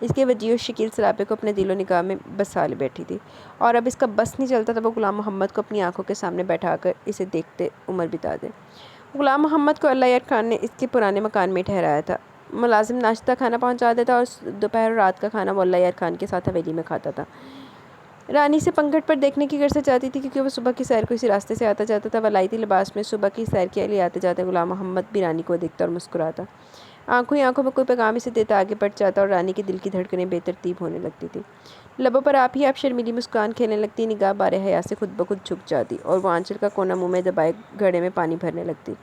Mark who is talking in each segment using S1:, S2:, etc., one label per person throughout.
S1: اس کے وجیح و شکیل سراپے کو اپنے دل و نگاہ میں بسا لے بیٹھی تھی، اور اب اس کا بس نہیں چلتا تھا وہ غلام محمد کو اپنی آنکھوں کے سامنے بیٹھا کر اسے دیکھتے عمر بتا دے۔ غلام محمد کو اللہ یار خان نے اس کے پرانے مکان میں ٹھہرایا تھا۔ ملازم ناشتہ کھانا پہنچا دیتا اور دوپہر اور رات کا کھانا وہ اللہ یار خان کے ساتھ حویلی میں کھاتا تھا۔ رانی سے پنگھٹ پر دیکھنے کی غرض سے جاتی تھی کیونکہ وہ صبح کی سیر کو اسی راستے سے آتا جاتا تھا۔ ولایتی لباس میں صبح کی سیر کے لیے آتے جاتے غلام محمد بھی رانی کو دیکھتا اور مسکراتا، آنکھوں ہی آنکھوں میں کوئی پیغام اسے دیتا آگے بڑھ جاتا، اور رانی کے دل کی دھڑکنیں بے ترتیب ہونے لگتی تھی۔ لبوں پر آپ ہی آپ شرمیلی مسکان کھیلنے لگتی، نگاہ بار حیا سے خود بخود جھک جاتی اور وہ آنچل کا کونا منہ میں دبائے گھڑے میں پانی بھرنے لگتی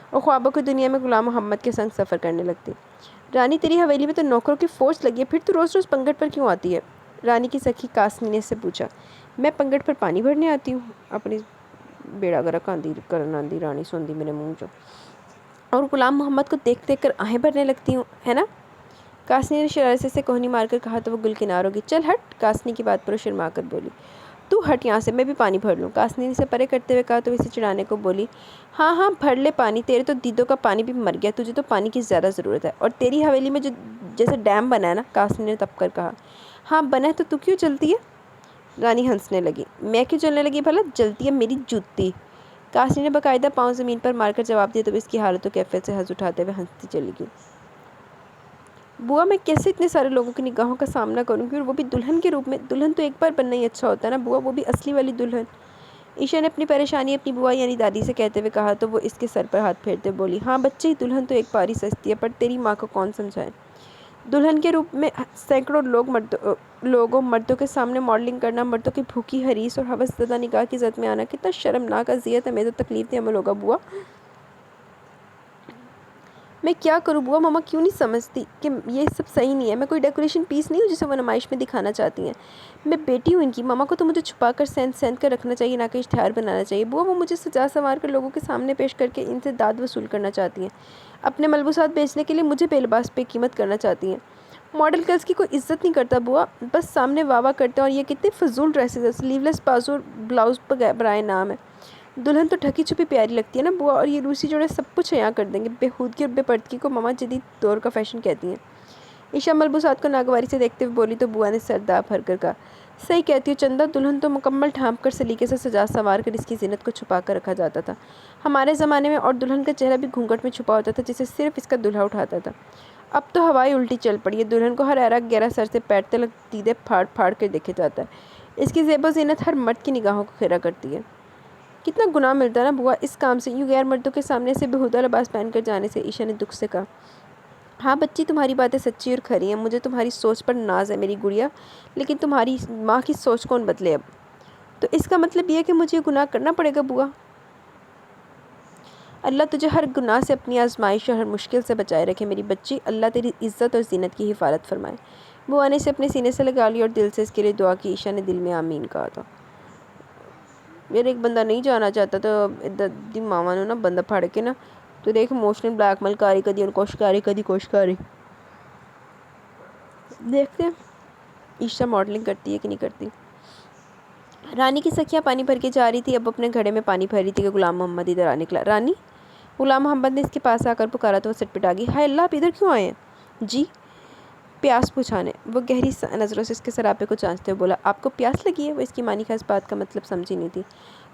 S1: اور خوابوں کی دنیا میں غلام محمد کے سنگ سفر کرنے لگتی۔ رانی تیری حویلی میں تو نوکروں کی فوج لگی ہے، پھر تو روز روز پنگھٹ پر کیوں آتی ہے؟ رانی کی سکھی کاسنی نے سے پوچھا۔ میں پنگھٹ پر پانی بھرنے آتی ہوں، اپنی بیڑا گرک آندھی کرناندھی رانی سوندھی میرے منہ جو، اور غلام محمد کو دیکھ دیکھ کر آہیں بھرنے لگتی ہوں، ہے نا؟ کاسنی نے شرارت سے کوہنی مار کر کہا تو وہ گلکنار ہوگی۔ چل ہٹ، کاسنی کی بات پر وہ شرما کر بولی۔ تو ہٹ یہاں سے، میں بھی پانی بھر لوں، کاسنی نے اسے پرے کرتے ہوئے کہا تو اسے چڑھانے کو بولی۔ ہاں ہاں بھر لے پانی، تیرے تو دیدوں کا پانی بھی مر گیا، تجھے تو پانی کی زیادہ ضرورت ہے، اور تیری حویلی میں جو جیسے ڈیم بنا ہے نا، کاسنی نے تب کر کہا۔ ہاں بنا ہے تو کیوں جلتی ہے؟ رانی ہنسنے لگی۔ میں کیوں جلنے لگی بھلا؟ جلتی ہے میری جوتی۔ کاسنی نے باقاعدہ پاؤں زمین پر مار کر جواب دیا تو اس کی حالت و کیفیت سے حظ اٹھاتے ہوئے ہنستی چلی گئی۔ بوا میں کیسے اتنے سارے لوگوں کی نگاہوں کا سامنا کروں گی، اور وہ بھی دلہن کے روپ میں؟ دلہن تو ایک بار بننا ہی اچھا ہوتا ہے نا بوا، وہ بھی اصلی والی دلہن۔ عائشہ نے اپنی پریشانی اپنی بوا یعنی دادی سے کہتے ہوئے کہا تو وہ اس کے سر پر ہاتھ پھیرتے بولی۔ ہاں بچے، دلہن تو ایک بار ہی سجتی ہے، پر تیری ماں کو کون سمجھائے؟ دلہن کے روپ میں سینکڑوں لوگوں مردوں کے سامنے ماڈلنگ کرنا، مردوں کی بھوکی حریص اور ہوس زدہ نگاہ کی زد میں آنا کتنا شرمناک اذیت ہے، تو تکلیف دہ عمل ہوگا بوا۔ میں کیا کروں بوا، ماما کیوں نہیں سمجھتی کہ یہ سب صحیح نہیں ہے؟ میں کوئی ڈیکوریشن پیس نہیں ہوں جسے وہ نمائش میں دکھانا چاہتی ہیں۔ میں بیٹی ہوں ان کی، ماما کو تو مجھے چھپا کر سینت کر رکھنا چاہیے، نہ کہ اشتہار بنانا چاہیے۔ بوا وہ مجھے سجا سنوار کر لوگوں کے سامنے پیش کر کے ان سے داد وصول کرنا چاہتی ہیں، اپنے ملبوسات بیچنے کے لیے مجھے بے لباس پہ قیمت کرنا چاہتی ہیں۔ ماڈل گرلز کی کوئی عزت نہیں کرتا بوا، بس سامنے واہ واہ کرتے ہیں، اور یہ کتنے فضول ڈریسز ہے، سلیو لیس بازو اور بلاؤز برائے نام ہے۔ دلہن تو ڈھکی چھپی پیاری لگتی ہے نا بوا، اور یہ روسی جوڑے سب کچھ عیاں کر دیں گے۔ بےہودگی اور بے پردگی کو ماما جدید دور کا فیشن کہتی ہیں۔ عائشہ ملبوسات کو ناگواری سے دیکھتے ہوئے بولی تو بوا نے سر داب بھر کر کہا۔ صحیح کہتی ہو چندہ، دلہن تو مکمل ڈھانپ کر سلیقے سے سجا سنوار کر اس کی زینت کو چھپا کر رکھا جاتا تھا ہمارے زمانے میں، اور دلہن کا چہرہ بھی گھونگھٹ میں چھپا ہوتا تھا جسے صرف اس کا دولہا اٹھاتا تھا۔ اب تو ہوائیں الٹی چل پڑی ہے، دلہن کو ہر ایرا گہرا سر سے پیر تلک دیدے پھاڑ پھاڑ کر دیکھا جاتا ہے۔ اس کی زیب و زینت ہر مرد کی نگاہوں کو خیرہ کرتی ہے۔ کتنا گناہ ملتا ہے نا بوا اس کام سے، یوں غیر مردوں کے سامنے سے بےہودہ لباس پہن کر جانے سے، عائشہ نے دکھ سے کہا۔ ہاں بچی، تمہاری باتیں سچی اور کھری ہیں، مجھے تمہاری سوچ پر ناز ہے میری گڑیا، لیکن تمہاری ماں کی سوچ کون بدلے اب؟ تو اس کا مطلب یہ ہے کہ مجھے یہ گناہ کرنا پڑے گا بوا؟ اللہ تجھے ہر گناہ سے، اپنی آزمائش اور ہر مشکل سے بچائے رکھے میری بچی، اللہ تیری عزت اور زینت کی حفاظت فرمائے۔ بوا نے اسے اپنے سینے سے لگا لیا اور دل سے اس کے لیے دعا کی۔ عائشہ نے دل میں آمین کہا تھا۔ میرے ایک بندہ نہیں جانا چاہتا تو دی ماما نے نا بندہ پھاڑ کے نا تو دیکھ ایموشنل بلیک میل کاری کدی ان کوشکاری کدی کوشکاری دیکھتے ہیں عائشہ ماڈلنگ کرتی ہے کہ نہیں کرتی۔ رانی کی سکھیاں پانی بھر کے جا رہی تھی، اب اپنے گھڑے میں پانی بھر رہی تھی کہ غلام محمد ادھر آ نکلا۔ رانی، غلام محمد نے اس کے پاس آ کر پکارا تو وہ سٹپٹا گئی۔ ہائے اللہ، آپ ادھر کیوں آئے ہیں؟ جی، پیاس بجھانے۔ وہ گہری نظروں سے اس کے سراپے کو جانچتے ہوئے بولا۔ آپ کو پیاس لگی ہے؟ وہ اس کی معنی کا اس بات کا مطلب سمجھی نہیں تھی۔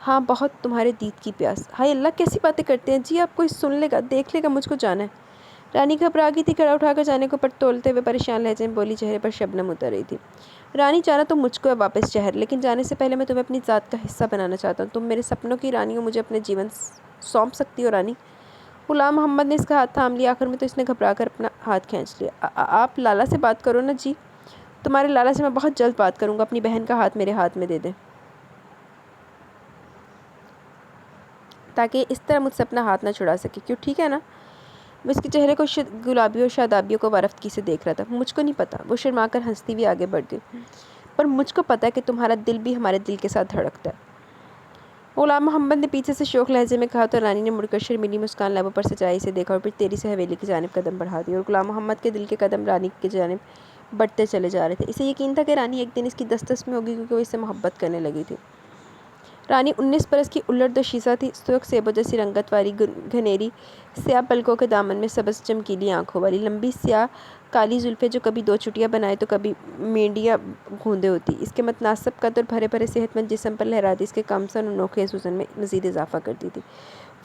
S1: ہاں بہت، تمہارے دید کی پیاس۔ ہائے اللہ، کیسی باتیں کرتے ہیں جی آپ، کوئی سن لے گا، دیکھ لے گا، مجھ کو جانا ہے۔ رانی گھبرا گئی تھی، گھڑا اٹھا کر جانے کو پر تولتے ہوئے پریشان لہجے میں بولی، چہرے پر شبنم اتر رہی تھی۔ رانی جانا تو مجھ کو ہے واپس شہر، لیکن جانے سے پہلے میں تمہیں اپنی ذات کا حصہ بنانا چاہتا ہوں۔ تم میرے سپنوں کی رانی ہو، مجھے اپنے جیون سونپ سکتی ہو رانی؟ غلام محمد نے اس کا ہاتھ تھام لیا، آخر میں تو اس نے گھبرا کر اپنا ہاتھ کھینچ لیا۔ آپ لالا سے بات کرو نا جی۔ تمہارے لالا سے میں بہت جلد بات کروں گا، اپنی بہن کا ہاتھ میرے ہاتھ میں دے دیں تاکہ اس طرح مجھ سے اپنا ہاتھ نہ چھڑا سکے، کیوں ٹھیک ہے نا؟ وہ اس کے چہرے کو گلابیوں اور شادابیوں کو وارفتگی سے دیکھ رہا تھا۔ مجھ کو نہیں پتا، وہ شرما کر ہنستی ہوئی آگے بڑھ گئی، پر مجھ کو پتا ہے کہ تمہارا دل بھی ہمارے دل کے ساتھ دھڑکتا ہے۔ غلام محمد نے پیچھے سے شوخ لہجے میں کہا تو رانی نے مڑ کر شرمیلی مسکان لبوں پر سجائی سے دیکھا اور پھر تیزی سے حویلی کی جانب قدم بڑھا دی، اور غلام محمد کے دل کے قدم رانی کی جانب بڑھتے چلے جا رہے تھے۔ اسے یقین تھا کہ رانی ایک دن اس کی دسترس میں ہوگی کیونکہ وہ اس سے محبت کرنے لگی تھی۔ رانی 19 برس کی الٹ دوشیزہ تھی، سرخ سیبوں جیسی رنگت والی گھنیری سیاہ پلکوں کے دامن میں سبز چمکیلی آنکھوں والی، لمبی سیاہ کالی زلفیں جو کبھی 2 چٹیاں بنائے تو کبھی مینڈیاں گھوندے ہوتی، اس کے متناسب قد اور بھرے بھرے صحت مند جسم پر لہراتی اس کے کم سن اور نوکھے حسن میں مزید اضافہ کرتی تھی۔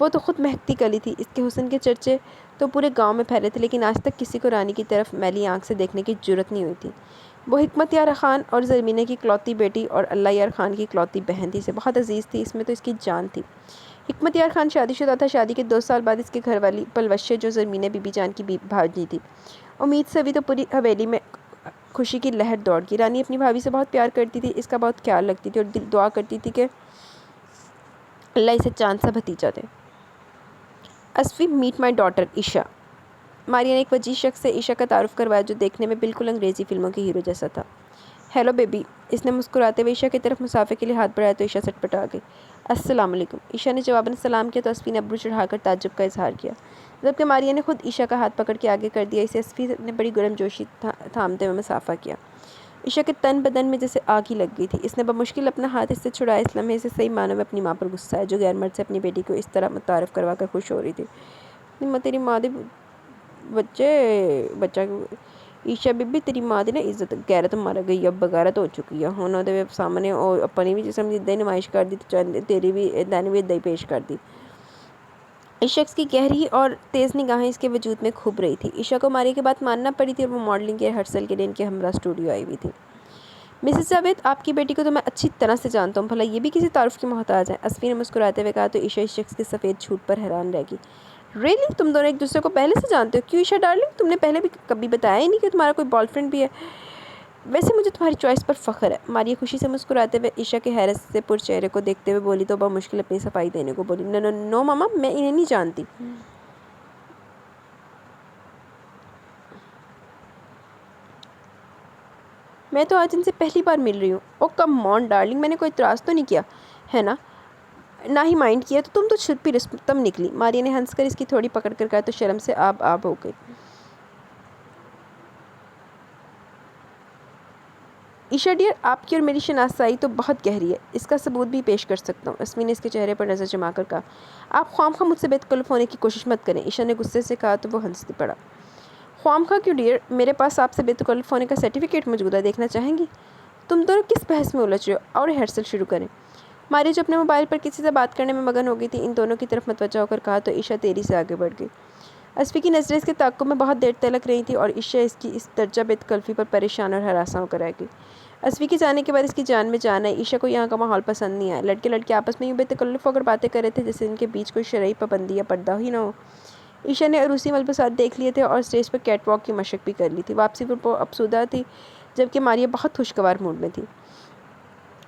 S1: وہ تو خود مہکتی کلی تھی، اس کے حسن کے چرچے تو پورے گاؤں میں پھیلے تھے، لیکن آج تک کسی کو رانی کی طرف میلی آنکھ سے دیکھنے کی جرأت نہیں ہوئی تھی۔ وہ حکمت یار خان اور زرمینے کی اکلوتی بیٹی اور اللہ یار خان کی اکلوتی بہن تھی، اسے بہت عزیز تھی، اس میں تو اس کی جان تھی۔ حکمت یار خان شادی شدہ تھا، شادی کے 2 سال بعد اس کی گھر والی پلوشے جو زرمینے بی بی جان کی بھانجی تھی، امید سے بھی تو پوری حویلی میں خوشی کی لہر دوڑ گئی۔ رانی اپنی بھابھی سے بہت پیار کرتی تھی، اس کا بہت خیال رکھتی تھی اور دعا کرتی تھی کہ اللہ اسے چاند سا بھتیجا دے۔ اسفی میٹ مائی ڈاٹر عشا۔ ماریا نے ایک وجیز شخص سے عشا کا تعارف کروایا جو دیکھنے میں بالکل انگریزی فلموں کے ہیرو جیسا تھا۔ ہیلو بیبی، اس نے مسکراتے ہوئے عشا کی طرف مسافے کے لیے ہاتھ بڑھایا تو عشا سٹپٹا گئی۔ السلام علیکم۔ عشا نے جواباً سلام کیا تو اسفی نے ابرو چڑھا کر تعجب کا اظہار کیا، جبکہ ماریا نے خود عشا کا ہاتھ پکڑ کے آگے کر دیا۔ اسے اسفی نے بڑی گرم جوشی تھامتے ہوئے مسافہ کیا۔ عشا کے تن بدن میں جیسے آگ ہی لگ گئی تھی، اس نے بمشکل اپنا ہاتھ اس سے چھڑایا۔ اس لمحے سے صحیح معنوں میں اپنی ماں پر غصہ ہے جو غیر مرد سے اپنی بیٹی کو اس طرح متعارف کروا کر خوش ہو رہی تھی۔ تیری ماں دی بچہ عشا بی بی تیری ماں دی نا عزت غیرت مر گئی، اب بغیرت ہو چکی ہے، ہن دے سامنے اپنی بھی جسم دی ادائی نمائش کر دی تو تیری بھی دین بھی ادائی پیش کر دی۔ اس شخص کی گہری اور تیز نگاہیں اس کے وجود میں کھب رہی تھی۔ عشا کو ماریا کی بات ماننا پڑی تھی اور وہ ماڈلنگ کے ریہرسل کے لیے ان کے ہمراہ اسٹوڈیو آئی ہوئی تھی۔ مسز جاوید، آپ کی بیٹی کو تو میں اچھی طرح سے جانتا ہوں، بھلا یہ بھی کسی تعارف کی محتاج ہے؟ اسفی نے مسکراتے ہوئے کہا تو عشا اس شخص کے سفید جھوٹ پر حیران رہ گئی۔ ریئلی؟ تم دونوں ایک دوسرے کو پہلے سے جانتے ہو؟ کیوں عشا ڈارلنگ، تم نے پہلے بھی کبھی بتایا ہی نہیں کہ تمہارا کوئی بوائے فرینڈ بھی ہے؟ ویسے مجھے تمہاری چوائس پر فخر ہے۔ ماریا خوشی سے مسکراتے ہوئے عشا کے حیرت سے پر چہرے کو دیکھتے ہوئے بولی تو بمشکل اپنی صفائی دینے کو بولی۔ نو نو نو ماما، میں انہیں نہیں جانتی۔ میں تو آج ان سے پہلی بار مل رہی ہوں۔ او کم آن ڈارلنگ، میں نے کوئی اعتراض تو نہیں کیا ہے نا؟ نہ ہی مائنڈ کیا تو تم تو چھپی رستم نکلی۔ ماریا نے ہنس کر اس کی تھوڑی پکڑ کر کہا تو شرم سے آب ہو گئی۔ عشا ڈیئر، آپ کی اور میری شناسائی تو بہت گہری ہے، اس کا ثبوت بھی پیش کر سکتا ہوں۔ اسمی نے اس کے چہرے پر نظر جما کر کہا۔ آپ خواہ مجھ سے بے تکلف ہونے کی کوشش مت کریں، عشا نے غصے سے کہا تو وہ ہنس پڑا۔ خواہ کیوں ڈیئر، میرے پاس آپ سے بے تکلف ہونے کا سرٹیفکیٹ موجود ہے، دیکھنا چاہیں گی؟ تم دونوں کس بحث میں الجھ رہے ہو؟ اور ریہرسل شروع کریں۔ ماریا جو اپنے موبائل پر کسی سے بات کرنے میں مگن ہو گئی تھی، ان دونوں کی طرف متوجہ ہو کر کہا تو عشا تیزی سے آگے بڑھ گئی۔ اسفی کی نظریں اس کے تعاقب میں بہت دیر تلک رہی تھیں اور عشا اس کی اس درجہ بے تکلفی پر پریشان اور ہراساں ہو کر رہ گئی۔ اسفی کے جانے کے بعد اس کی جان میں جان آئی۔ عشا کو یہاں کا ماحول پسند نہیں آیا۔ لڑکے لڑکی آپس میں یوں بے تکلف ہو کر باتیں کر رہے تھے جیسے ان کے بیچ کوئی شرعی پابندی یا پردہ ہی نہ ہو۔ عشا نے عروسی ملبوسات دیکھ لیے تھے اور اسٹیج پر کیٹ واک کی مشق بھی کر لی تھی۔ واپسی پر وہ افسردہ تھی جبکہ ماریا بہت خوشگوار موڈ میں تھی۔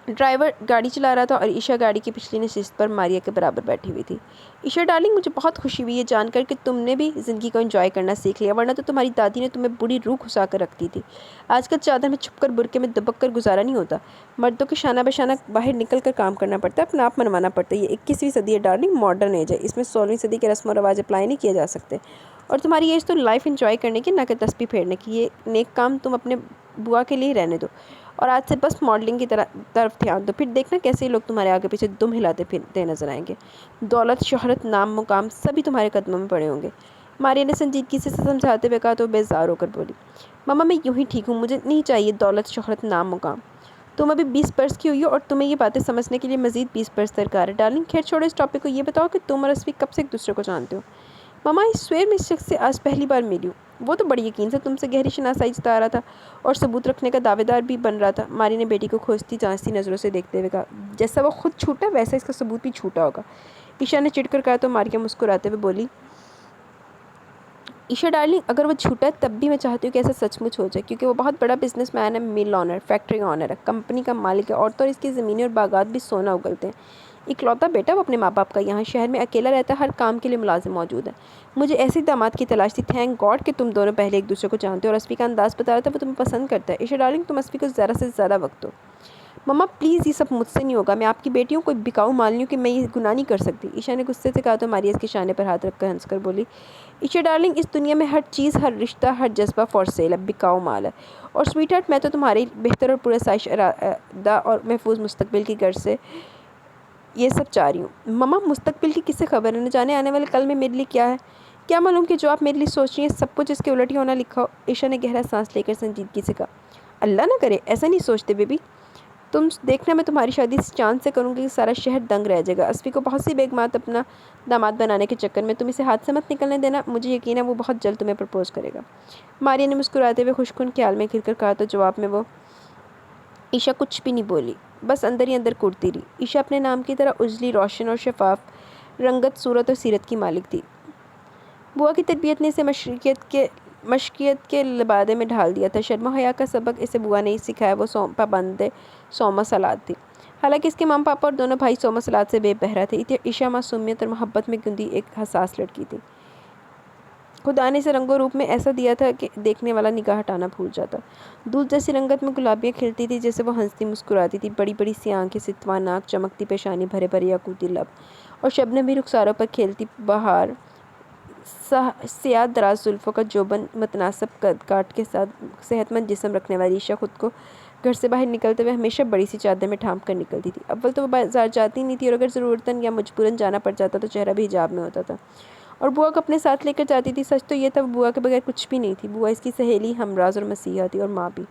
S1: ڈرائیور گاڑی چلا رہا تھا اور عشا گاڑی کی پچھلی نشست پر ماریا کے برابر بیٹھی ہوئی تھی۔ عشا ڈارلنگ، مجھے بہت خوشی ہوئی یہ جان کر کہ تم نے بھی زندگی کو انجوائے کرنا سیکھ لیا، ورنہ تو تمہاری دادی نے تمہیں بری روح گھسا کر رکھتی تھی۔ آج کل چادر میں چھپ کر برقعے میں دبک کر گزارا نہیں ہوتا، مردوں کے شانہ بہ شانہ باہر نکل کر کام کرنا پڑتا ہے، اپنا آپ منوانا پڑتا ہے۔ یہ 21ویں صدی ہے ڈارلنگ، ماڈرن ایج ہے، اس میں 16ویں صدی کے رسم و رواج اپلائی نہیں کیے جا سکتے۔ اور تمہاری ایج تو لائف انجوائے کرنے کی، نہ کہ تسبیح پھیرنے کی۔ یہ نیک کام تم اپنے بوا کے لیے رہنے دو اور آج سے بس ماڈلنگ کی طرف دھیان دو، پھر دیکھنا کیسے لوگ تمہارے آگے پیچھے دم ہلاتے پھرتے نظر آئیں گے۔ دولت، شہرت، نام، مقام سبھی تمہارے قدموں میں پڑے ہوں گے۔ ماریا نے سنجیدگی سے سمجھاتے ہوئے کہا تو بیزار ہو کر بولی۔ ماما، میں یوں ہی ٹھیک ہوں، مجھے نہیں چاہیے دولت، شہرت، نام، مقام۔ تم ابھی 20 برس کی ہوئی ہو اور تمہیں یہ باتیں سمجھنے کے لیے مزید 20 برس درکار ہے۔ ڈارلنگ خیر چھوڑو اس ٹاپک کو، یہ بتاؤ کہ تم اور اسفی کب سے ایک دوسرے کو جانتے ہو؟ ماما، اس سویر میں اس شخص سے آج پہلی بار ملی ہوں، وہ تو بڑی یقین سے تم سے گہری شناسائی جتا رہا تھا اور ثبوت رکھنے کا دعوے دار بھی بن رہا تھا۔ ماریا نے بیٹی کو کھوجتی جانچتی نظروں سے دیکھتے ہوئے کہا۔ جیسا وہ خود چھوٹا ویسا اس کا ثبوت بھی چھوٹا ہوگا، عشا نے چڑھ کر کہا تو ماریا مسکراتے ہوئے بولی۔ عشا ڈارلنگ، اگر وہ جھوٹا ہے تب بھی میں چاہتی ہوں کہ ایسا سچ مچ ہو جائے، کیونکہ وہ بہت بڑا بزنس مین ہے، مل آنر، فیکٹری آنر ہے، کمپنی کا مالک ہے، اور تو اور اس کی زمینیں اور باغات بھی سونا اگلتے ہیں۔ اکلوتا بیٹا وہ اپنے ماں باپ کا، یہاں شہر میں اکیلا رہتا ہے، ہر کام کے لیے ملازم موجود ہے۔ مجھے ایسے داماد کی تلاش تھی۔ تھینک گاڈ کہ تم دونوں پہلے ایک دوسرے کو جانتے ہو، اور اسفی کا انداز بتا رہا تھا وہ تمہیں پسند کرتا ہے۔ عشا ڈارلنگ، تم اسفی کو زیادہ سے زیادہ وقت دو۔ مما پلیز، یہ سب مجھ سے نہیں ہوگا، میں آپ کی بیٹی ہوں، کوئی بکاؤ مال نہیں ہوں کہ میں یہ گناہ نہیں کر سکتی۔ عشا نے غصے سے کہا تو ماریا اس کے شانے پر ہاتھ رکھ کر ہنس کر بولی۔ عشا ڈارلنگ، اس دنیا میں ہر چیز، ہر رشتہ، ہر جذبہ فار سیل ہے، بکاؤ مال ہے۔ اور سویٹ ہارٹ، میں تو تمہاری بہتر اور پراسائش ارادہ اور محفوظ مستقبل کی غرض سے یہ سب چاہ رہی ہوں۔ مما مستقبل کی کس سے خبر ہے؟ نہ جانے آنے والے کل میں میرے لیے کیا ہے، کیا معلوم کہ جو آپ میرے لیے سوچ رہی ہیں سب کچھ اس کے الٹ ہی ہونا لکھا ہو۔ عائشہ نے گہرا سانس لے کر سنجیدگی سے کہا، اللہ نہ کرے، ایسا نہیں سوچتے بیبی، تم دیکھنا میں تمہاری شادی اس چاند سے کروں گی کہ سارا شہر دنگ رہ جائے گا۔ اسفی کو بہت سی بیگمات اپنا داماد بنانے کے چکر میں تم اسے ہاتھ سے مت نکلنے دینا، مجھے یقین ہے وہ بہت جلد تمہیں پرپوز کرے گا۔ ماریا نے مسکراتے ہوئے خوش کن خیال میں گھر کر کہا تو جواب میں وہ عائشہ کچھ بھی نہیں بولی، بس اندر ہی اندر کوڑتی رہی۔ عائشہ اپنے نام کی طرح اجلی، روشن اور شفاف رنگت، صورت اور سیرت کی مالک تھی۔ بوا کی تربیت نے اسے مشقیت کے لبادے میں ڈھال دیا تھا۔ شرم و حیا کا سبق اسے بوا نے سکھایا، وہ پابند صوم و صلات تھی۔ حالانکہ اس کے ماں پاپا اور دونوں بھائی صوم و صلات سے بے بہرا تھے، عائشہ معصومیت اور محبت میں گندی ایک حساس لڑکی تھی۔ خدا نے اسے رنگ و روپ میں ایسا دیا تھا کہ دیکھنے والا نگاہ ہٹانا بھول جاتا۔ دودھ جیسی رنگت میں گلابیاں کھلتی تھی جیسے وہ ہنستی مسکراتی تھی، بڑی بڑی سی آنکھیں، ستواں ناک، چمکتی پیشانی، بھرے بھرے یاقوتی لب اور شبنمی رخساروں پر کھیلتی بہار۔ سیاہ دراز زلفوں کا جوبن، متناسب قد کاٹ کے ساتھ صحت مند جسم رکھنے والی عائشہ خود کو گھر سے باہر نکلتے ہوئے ہمیشہ بڑی سی چادر میں ڈھانپ کر نکلتی تھی۔ اول تو وہ بازار جاتی نہیں تھی اور اگر ضرورتاً یا مجبوراً جانا پڑ جاتا تو چہرہ بھی حجاب میں ہوتا تھا اور بوا کو اپنے ساتھ لے کر جاتی تھی۔ سچ تو یہ تھا وہ بوا کے بغیر کچھ بھی نہیں تھی۔ بوا اس کی سہیلی، ہمراز اور مسیحا تھی اور ماں بھی۔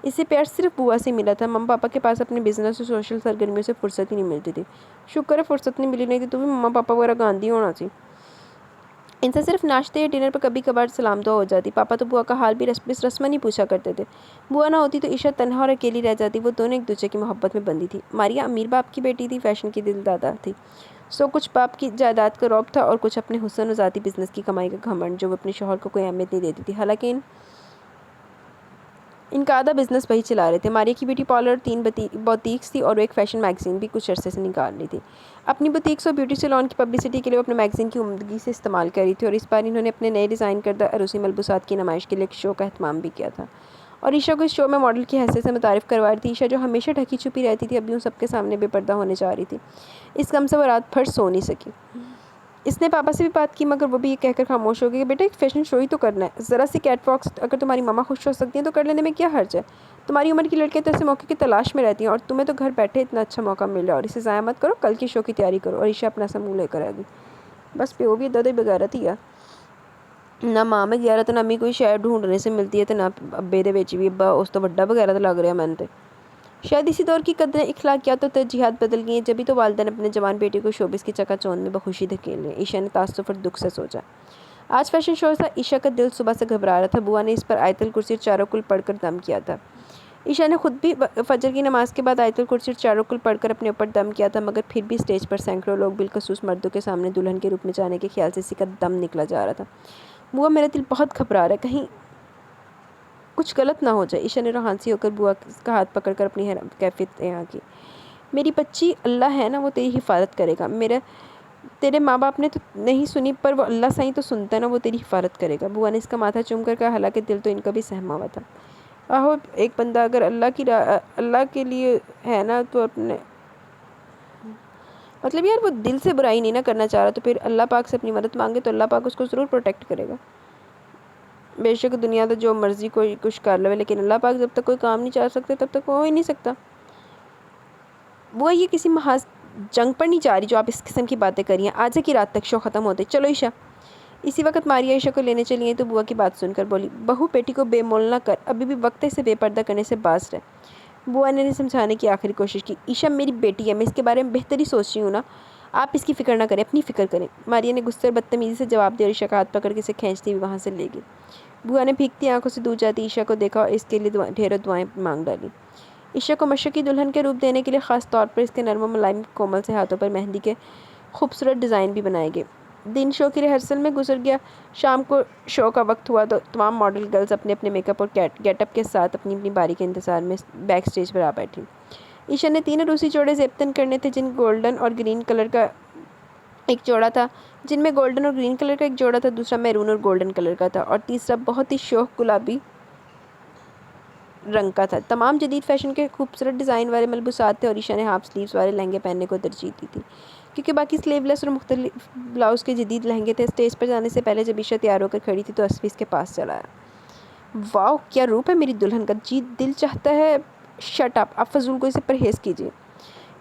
S1: اسے پیار صرف بوا سے ملا تھا۔ ماما پاپا کے پاس اپنے بزنس اور سوشل سرگرمیوں سے فرصت ہی نہیں ملتی تھی۔ شکر ہے فرصت نہیں ملی، نہیں تھی تو بھی ماما پاپا وغیرہ گاندھی ہونا تھی۔ ان سے صرف ناشتے یا ڈنر پر کبھی کبھار سلام دعا ہو جاتی۔ پاپا تو بوا کا حال بھی رسماً ہی پوچھا کرتے تھے۔ بوا نہ ہوتی تو عائشہ تنہا اور اکیلی رہ جاتی۔ وہ دونوں ایک دوسرے کی محبت میں بندھی تھی۔ ماریا امیر باپ کی بیٹی تھی، فیشن کی دل دادا تھی، سو کچھ باپ کی جائیداد کا رعب تھا اور کچھ اپنے حسن اور ذاتی بزنس کی کمائی کا گھمنڈ جو وہ اپنے شوہر کو کوئی اہمیت نہیں دیتی تھی۔ حالانکہ ان کا آدھا بزنس وہی چلا رہے تھے۔ ماریا کی بیوٹی پارلر اور 3 بوتیکس تھی اور وہ ایک فیشن میگزین بھی کچھ عرصے سے نکال رہی تھی۔ اپنی بوتیکس اور بیوٹی سیلون کی پبلسٹی کے لیے وہ اپنے میگزین کی عمدگی سے استعمال کر رہی تھی اور اس بار انہوں نے اپنے نئے ڈیزائن کردہ عروسی ملبوسات کی نمائش کے لیے ایک شو کا اہتمام بھی کیا تھا اور عائشہ کو اس شو میں ماڈل کی حیثیت سے متعارف کروا رہی تھی۔ عائشہ جو ہمیشہ ڈھکی چھپی رہتی تھی اب یوں سب کے سامنے بے پردہ ہونے جا رہی تھی۔ اس غم سے وہ رات بھر سو نہیں سکی۔ اس نے پاپا سے بھی بات کی مگر وہ بھی یہ کہہ کر خاموش ہو گئی کہ بیٹا ایک فیشن شو ہی تو کرنا ہے، ذرا سی کیٹ واکس اگر تمہاری ماما خوش ہو سکتی ہیں تو کر لینے میں کیا حرج ہے؟ تمہاری عمر کی لڑکیاں تو ایسے موقع کی تلاش میں رہتی ہیں اور تمہیں تو گھر بیٹھے اتنا اچھا موقع مل رہا ہے اور اسے ضائع مت کرو، کل کی شو کی تیاری کرو۔ اور عائشہ اپنا سا منہ لے کر آ گئی۔ بس پیو بھی دادا بغیرت ہی ہے، نہ ماں میں غیرت نہ امی کوئی شے ڈھونڈنے سے ملتی ہے تے نہ ابے دے وچ بھی ابا اس تو بڑا بغیرت لگ رہا میں تے۔ شاید اسی دور کی قدریں، اخلاقیات اور ترجیحات بدل گئی ہیں جبھی تو والدین اپنے جوان بیٹی کو شوبز کی چکا چوند میں بخوشی دھکیل لیں۔ عائشہ نے تاسف اور دکھ سے سوچا۔ آج فیشن شو تھا، عائشہ کا دل صبح سے گھبرا رہا تھا۔ بوا نے اس پر آیت الکرسی اور چاروں کل پڑھ کر دم کیا تھا۔ عائشہ نے خود بھی فجر کی نماز کے بعد آیت الکرسی اور چاروں کل پڑھ کر اپنے اوپر دم کیا تھا مگر پھر بھی اسٹیج پر سینکڑوں لوگ بالخصوص مردوں کے سامنے دلہن کے روپ میں جانے کے خیال سے اسی کا دم نکلا جا رہا تھا۔ بوا میرا دل بہت گھبرا رہا ہے، کہیں کچھ غلط نہ ہو جائے۔ عائشہ نے روحانسی ہو کر بوا کا ہاتھ پکڑ کر اپنی کیفیت یہاں کی۔ میری بچی، اللہ ہے نا وہ تیری حفاظت کرے گا۔ تیرے ماں باپ نے تو نہیں سنی پر وہ اللہ سائیں تو سنتا ہے نا، وہ تیری حفاظت کرے گا۔ بوا نے اس کا ماتھا چوم کر کہا، حالانکہ دل تو ان کا بھی سہما ہوا تھا۔ آہو ایک بندہ اگر اللہ کے لیے ہے نا تو اپنے مطلب یار وہ دل سے برائی نہیں نہ کرنا چاہ رہا تو پھر اللہ پاک سے اپنی مدد مانگے تو اللہ پاک اس کو ضرور پروٹیکٹ کرے گا۔ بے شک دنیا تو جو مرضی کوئی کچھ کر لے لیکن اللہ پاک جب تک کوئی کام نہیں چاہ سکتے تب تک وہ ہو ہی نہیں سکتا۔ وہ یہ کسی محاذ جنگ پر نہیں جا رہی جو آپ اس قسم کی باتیں کری ہیں۔ آج کی رات تک شو ختم ہوتے، چلو عائشہ۔ اسی وقت ماریا عائشہ کو لینے چلی گئی تو بوا کی بات سن کر بولی، بہو بیٹی کو بے مول نہ کر، ابھی بھی وقت ہے اسے بے پردہ کرنے سے باز رہے۔ بوا نے سمجھانے کی آخری کوشش کی، عائشہ میری بیٹی ہے، میں اس کے بارے میں بہتر ہی سوچ رہی ہوں نا، آپ اس کی فکر نہ کریں، اپنی فکر کریں۔ ماریا نے غصے اور بدتمیزی سے جواب دیا اور عائشہ کا ہاتھ پکڑ کے اسے کھینچتی ہوئی وہاں سے لے گئی۔ بوا نے بھیگتی آنکھوں سے دور جاتی عائشہ کو دیکھا اور اس کے لیے ڈھیروں دعائیں مانگ ڈالیں۔ عائشہ کو مشرقی دلہن کے روپ دینے کے لیے خاص طور پر اس کے نرم و ملائم کومل سے ہاتھوں پر مہندی کے خوبصورت ڈیزائن بھی بنائے گئے۔ دن شو کی ریہرسل میں گزر گیا۔ شام کو شو کا وقت ہوا تو تمام ماڈل گرلز اپنے اپنے میک اپ اور گیٹ اپ کے ساتھ اپنی اپنی باری کے انتظار میں بیک اسٹیج پر آ بیٹھی۔ عائشہ نے 3 عروسی جوڑے زیب کرنے تھے جن میں گولڈن اور گرین کلر کا ایک جوڑا تھا، دوسرا میرون اور گولڈن کلر کا تھا اور تیسرا بہت ہی شوخ گلابی رنگ کا تھا۔ تمام جدید فیشن کے خوبصورت ڈیزائن والے ملبوسات تھے اور عائشہ نے ہاف سلیوز والے لہنگے پہننے کو ترجیح دی تھی کیونکہ باقی سلیو لیس اور مختلف بلاؤز کے جدید لہنگے تھے۔ اسٹیج پر جانے سے پہلے جب عائشہ تیار ہو کر کھڑی تھی تو اسفی اس کے پاس چلا آیا۔ واؤ کیا روپ ہے میری دلہن کا، جی دل چاہتا ہے شٹ اپ، آپ فضول کو اسے پرہیز کیجیے۔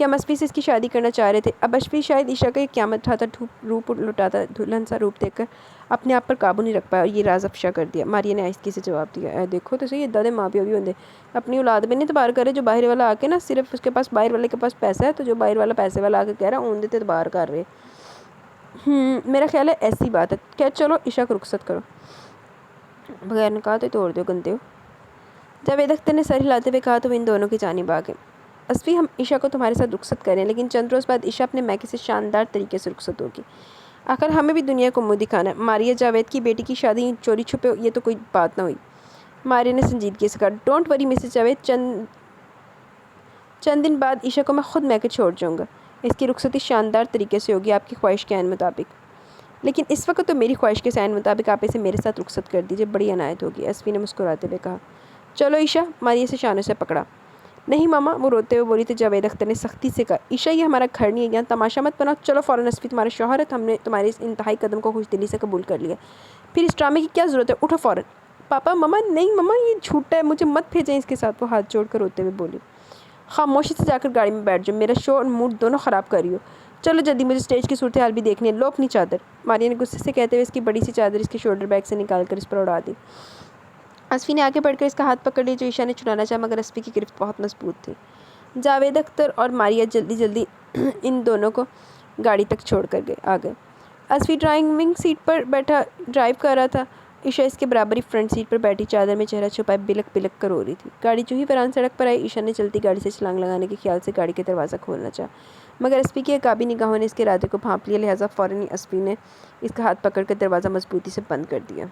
S1: کہ ہم اشفی سے اس کی شادی کرنا چاہ رہے تھے۔ اب اشفی شاید عشاء کا یہ قیامت اٹھاتا روپ لٹاتا دلہن سا روپ دیکھ کر اپنے آپ پر قابو نہیں رکھ پایا اور یہ راز افشا کر دیا۔ ماریا نے آہستگی سے جواب دیا، اے دیکھو تو صحیح دادے ماں پیو بھی ہوندے اپنی اولاد میں نہیں اعتبار کرے، جو باہر والا آ کے نا صرف اس کے پاس باہر والے کے پاس پیسہ ہے تو جو باہر والا پیسے والا آ کے کہہ رہا ہے اون دیتے اعتبار کر رہے۔ میرا خیال ہے ایسی بات ہے کہ چلو عشاء کو رخصت کرو، بغیر نکاح تو توڑ دو گندے ہو۔ جاوید اختر نے سر ہلاتے ہوئے کہا تو وہ ان دونوں کی جانب آ گئے۔ اشفی ہم عشاء کو تمہارے ساتھ رخصت کریں لیکن چند روز بعد عشاء اپنے میکے سے شاندار طریقے سے رخصت ہوگی، آخر ہمیں بھی دنیا کو منہ دکھانا ہے۔ ماریا جاوید کی بیٹی کی شادی چوری چھپے یہ تو کوئی بات نہ ہوئی۔ ماریا نے سنجیدگی سے کہا، ڈونٹ وری مسز جاوید، چند دن بعد عشاء کو میں خود میکے چھوڑ جاؤں گا، اس کی رخصتی شاندار طریقے سے ہوگی آپ کی خواہش کے عین مطابق، لیکن اس وقت تو میری خواہش کے عین مطابق آپ اسے میرے ساتھ رخصت کر دیجیے، بڑی عنایت ہوگی۔ اشفی نے مسکراتے ہوئے کہا۔ چلو عشاء، ماریا سے شانوں سے پکڑا۔ نہیں ماما، وہ روتے ہوئے بولی تو جاوید اختر نے سختی سے کہا، عشاء یہ ہمارا گھر نہیں ہے، یہاں تماشا مت بناؤ، چلو فوراً اشفی تمہارا شوہر ہے، ہم نے تمہارے اس انتہائی قدم کو خوش دلی سے قبول کر لیا، پھر اس ڈرامے کی کیا ضرورت ہے، اٹھو فوراً۔ پاپا ماما، نہیں ماما یہ جھوٹا ہے، مجھے مت بھیجیں اس کے ساتھ، وہ ہاتھ جوڑ کر روتے ہوئے بولی۔ خاموشی سے جا کر گاڑی میں بیٹھ جاؤ، میرا شو اور موڈ دونوں خراب کر رہی ہو، چلو جلدی، مجھے اسٹیج کی صورتحال بھی دیکھنی ہے، لو اپنی چادر۔ ماریا نے غصے سے کہتے ہوئے اس کی بڑی سی چادر اس کے شولڈر بیگ سے نکال کر اس پر اڑا دی۔ اشفی نے آگے بڑھ کر اس کا ہاتھ پکڑ لیا جو عشاء نے چھڑانا چاہا، مگر اشفی کی گرفت بہت مضبوط تھی۔ جاوید اختر اور ماریا جلدی ان دونوں کو گاڑی تک چھوڑ کر آ گئے۔ اشفی ڈرائیونگ سیٹ پر بیٹھا ڈرائیو کر رہا تھا، عشاء اس کے برابری فرنٹ سیٹ پر بیٹھی چادر میں چہرہ چھپائے بلک بلک کر رو رہی تھی۔ گاڑی جو ہی فران سڑک پر آئی، عشاء نے چلتی گاڑی سے چھلانگ لگانے کے خیال سے گاڑی کا دروازہ کھولنا چاہا، مگر اشفی کی عقابی نگاہوں نے اس کے ارادے کو بھانپ لیا، لہٰذا فوراً ہی اشفی نے اس کا ہاتھ پکڑ کر دروازہ مضبوطی سے بند کر دیا۔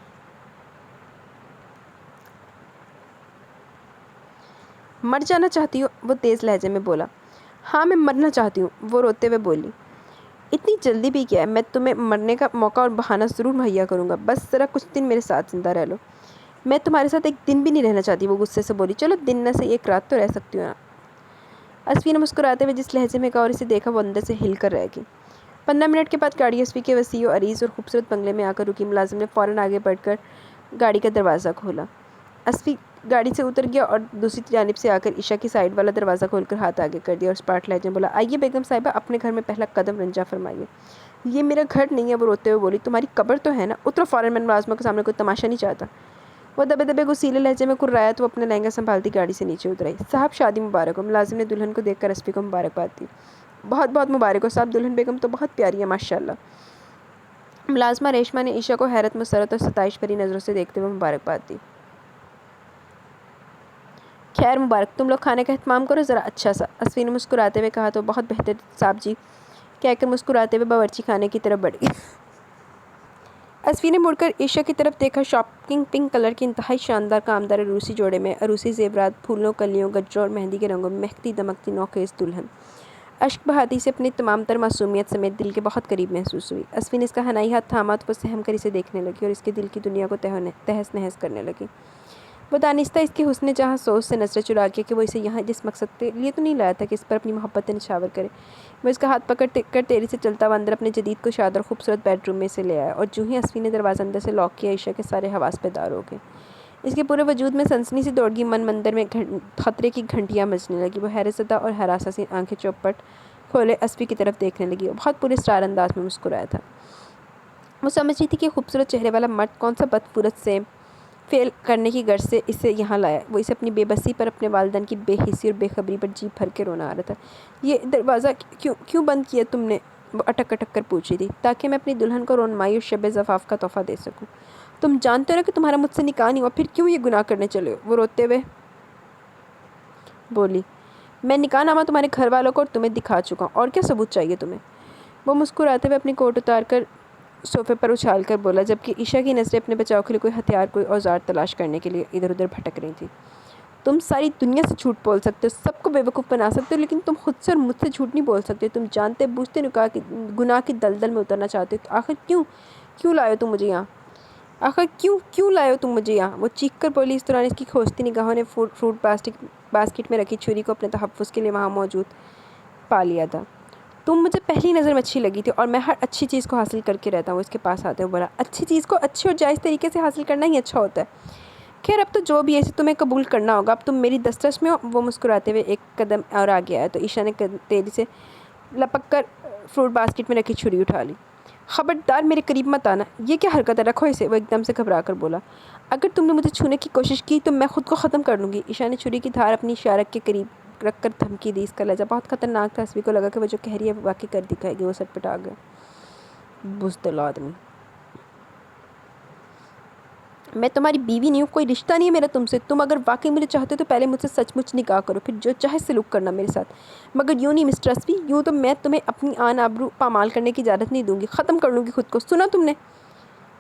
S1: مر جانا چاہتی ہو؟ وہ تیز لہجے میں بولا۔ ہاں میں مرنا چاہتی ہوں، وہ روتے ہوئے بولی۔ اتنی جلدی بھی کیا ہے، میں تمہیں مرنے کا موقع اور بہانہ ضرور مہیا کروں گا، بس ذرا کچھ دن میرے ساتھ زندہ رہ لو۔ میں تمہارے ساتھ ایک دن بھی نہیں رہنا چاہتی، وہ غصے سے بولی۔ چلو دن نہ صحیح ایک رات تو رہ سکتی ہو نا۔ اشفی نے مسکراتے ہوئے جس لہجے میں کہا اور اسے دیکھا وہ اندر سے ہل کر رہ گئی۔ 15 منٹ کے بعد گاڑی اشفی کے وسیع و عریض اور خوبصورت بنگلے میں آ کر رکی۔ ملازم نے فوراً آگے بڑھ کر گاڑی کا دروازہ کھولا۔ اشفی گاڑی سے اتر گیا اور دوسری جانب سے آ کر عشاء کی سائڈ والا دروازہ کھول کر ہاتھ آگے کر دیا اور اسپاٹ لہجے میں بولا، آئیے بیگم صاحبہ، اپنے گھر میں پہلا قدم رنجا فرمائیے۔ یہ میرا گھر نہیں ہے، وہ روتے ہوئے بولی، تمہاری قبر تو ہے نا، اترو فوراً، میں ملازموں کے سامنے کوئی تماشا نہیں چاہتا۔ وہ دبے دبے غصیلے لہجے میں کرایا تو وہ اپنا لہنگا سنبھالتی گاڑی سے نیچے اتر آئی۔ صاحب شادی مبارک ہو۔ ملازم نے دلہن کو دیکھ کر اشفی کو مبارکباد دی۔ بہت بہت مبارک ہو صاحب، دلہن بیگم تو بہت پیاری ہے ماشاءاللہ۔ ملازمہ ریشما نے عشاء کو حیرت مسرت اور ستائش بھری نظروں سے دیکھتے ہوئے مبارکباد دی۔ خیر مبارک، تم لوگ کھانے کا اہتمام کرو ذرا اچھا سا، اشفی نے مسکراتے ہوئے کہا تو بہت بہتر صاحب جی، کہہ کر مسکراتے ہوئے باورچی خانے کی طرف بڑھ گئی۔ اشفی نے مڑ کر عشاء کی طرف دیکھا، شاکنگ پنک کلر کی انتہائی شاندار کامدار عروسی جوڑے میں عروسی زیورات، پھولوں، کلیوں، گجروں اور مہندی کے رنگوں میں مہکتی دمکتی نوخیز دلہن اشک بہاتی سے اپنی تمام تر معصومیت سمیت دل کے بہت قریب محسوس ہوئی۔ اشفی نے اس کا حنائی ہاتھ تھاما تو وہ سہم کر اسے دیکھنے لگی اور اس کے دل کی دنیا کو تہس نہس کرنے لگی۔ وہ دانستہ اس کے حسن جہاں سوز سے نظریں چرا کے کہ وہ اسے یہاں جس مقصد کے لیے تو نہیں لایا تھا کہ اس پر اپنی محبت نچھاور کرے، وہ اس کا ہاتھ پکڑ کر تیزی سے چلتا ہوا اندر اپنے جدید کشاد اور خوبصورت بیڈ روم میں سے لے آیا، اور جو ہی اشفی نے دروازہ اندر سے لاک کیا، عشاء کے سارے حواس بیدار ہو گئے۔ اس کے پورے وجود میں سنسنی سی دوڑ گئی، من مندر میں خطرے کی گھنٹیاں بجنے لگی۔ وہ حیرت زدہ اور ہراساں سی آنکھیں چوپٹ کھولے اشفی کی طرف دیکھنے لگی اور بہت پورے اسرار انداز میں مسکرایا تھا۔ وہ سمجھ رہی تھی کہ خوبصورت چہرے والا مرد کون سا بدصورت سے فیل کرنے کی غرض سے اسے یہاں لایا۔ وہ اسے اپنی بے بسی پر، اپنے والدین کی بے حسی اور بے خبری پر جی بھر کے رونا آ رہا تھا۔ یہ دروازہ کیوں بند کیا تم نے؟ وہ اٹک اٹک کر پوچھ رہی تھی۔ تاکہ میں اپنی دلہن کو رونمائی اور شب زفاف کا تحفہ دے سکوں۔ تم جانتے ہو کہ تمہارا مجھ سے نکاح نہیں ہوا، پھر کیوں یہ گناہ کرنے چلے ہو؟ وہ روتے ہوئے بولی۔ میں نکاح نامہ تمہارے گھر والوں کو اور تمہیں دکھا چکا ہوں، اور کیا ثبوت چاہیے تمہیں؟ وہ مسکراتے ہوئے اپنی کوٹ اتار کر صوفے پر اچھال کر بولا، جبکہ عشاء کی نظریں اپنے بچاؤ کے لیے کوئی ہتھیار، کوئی اوزار تلاش کرنے کے لیے ادھر ادھر بھٹک رہی تھیں۔ تم ساری دنیا سے جھوٹ بول سکتے ہو، سب کو بیوقوف بنا سکتے ہو، لیکن تم خود سے اور مجھ سے جھوٹ نہیں بول سکتے۔ تم جانتے بوجھتے گناہ کی دلدل میں اترنا چاہتے ہو، آخر کیوں لائے ہو تم مجھے یہاں؟ آخر کیوں لائے ہو تم مجھے یہاں؟ وہ چیخ کر بولی۔ اس دوران اس کی کھوجتی نگاہوں نے فروٹ باسکٹ میں رکھی چھری کو اپنے تحفظ کے لیے وہاں موجود پا لیا تھا۔ تم مجھے پہلی نظر میں اچھی لگی تھی اور میں ہر اچھی چیز کو حاصل کر کے رہتا ہوں۔ اس کے پاس آتے ہوئے بولا، اچھی چیز کو اچھے اور جائز طریقے سے حاصل کرنا ہی اچھا ہوتا ہے۔ خیر اب تو جو بھی ایسے تمہیں قبول کرنا ہوگا، اب تم میری دسترس میں ہو۔ وہ مسکراتے ہوئے ایک قدم اور آگے آیا تو عشاء نے تیزی سے لپک کر فروٹ باسکٹ میں رکھی چھری اٹھا لی۔ خبردار میرے قریب مت آنا، یہ کیا حرکت ہے، رکھو اسے، وہ ایک دم سے گھبرا کر بولا۔ اگر تم نے مجھے چھونے کی کوشش کی تو میں خود کو ختم کر لوں گی۔ عشاء نے چھری کی دھار اپنی شارک کے قریب رکھ کر دھمکی دی۔ اس کا لہجہ بہت خطرناک تھا، حسبی کو لگا کہ وہ جو کہہ رہی ہے وہ واقعی کر دکھائے گی۔ وہ سٹپٹا گیا۔ بزدل آدمی، میں تمہاری بیوی نہیں ہوں، کوئی رشتہ نہیں ہے میرا تم سے۔ تم اگر واقعی مجھے چاہتے تو پہلے مجھ سے سچ مچ نکاح کرو، پھر جو چاہے سلوک کرنا میرے ساتھ، مگر یوں نہیں مسٹر اسفی، یوں تو میں تمہیں اپنی آن آبرو پامال کرنے کی اجازت نہیں دوں گی، ختم کر لوں گی خود کو، سنا تم نے؟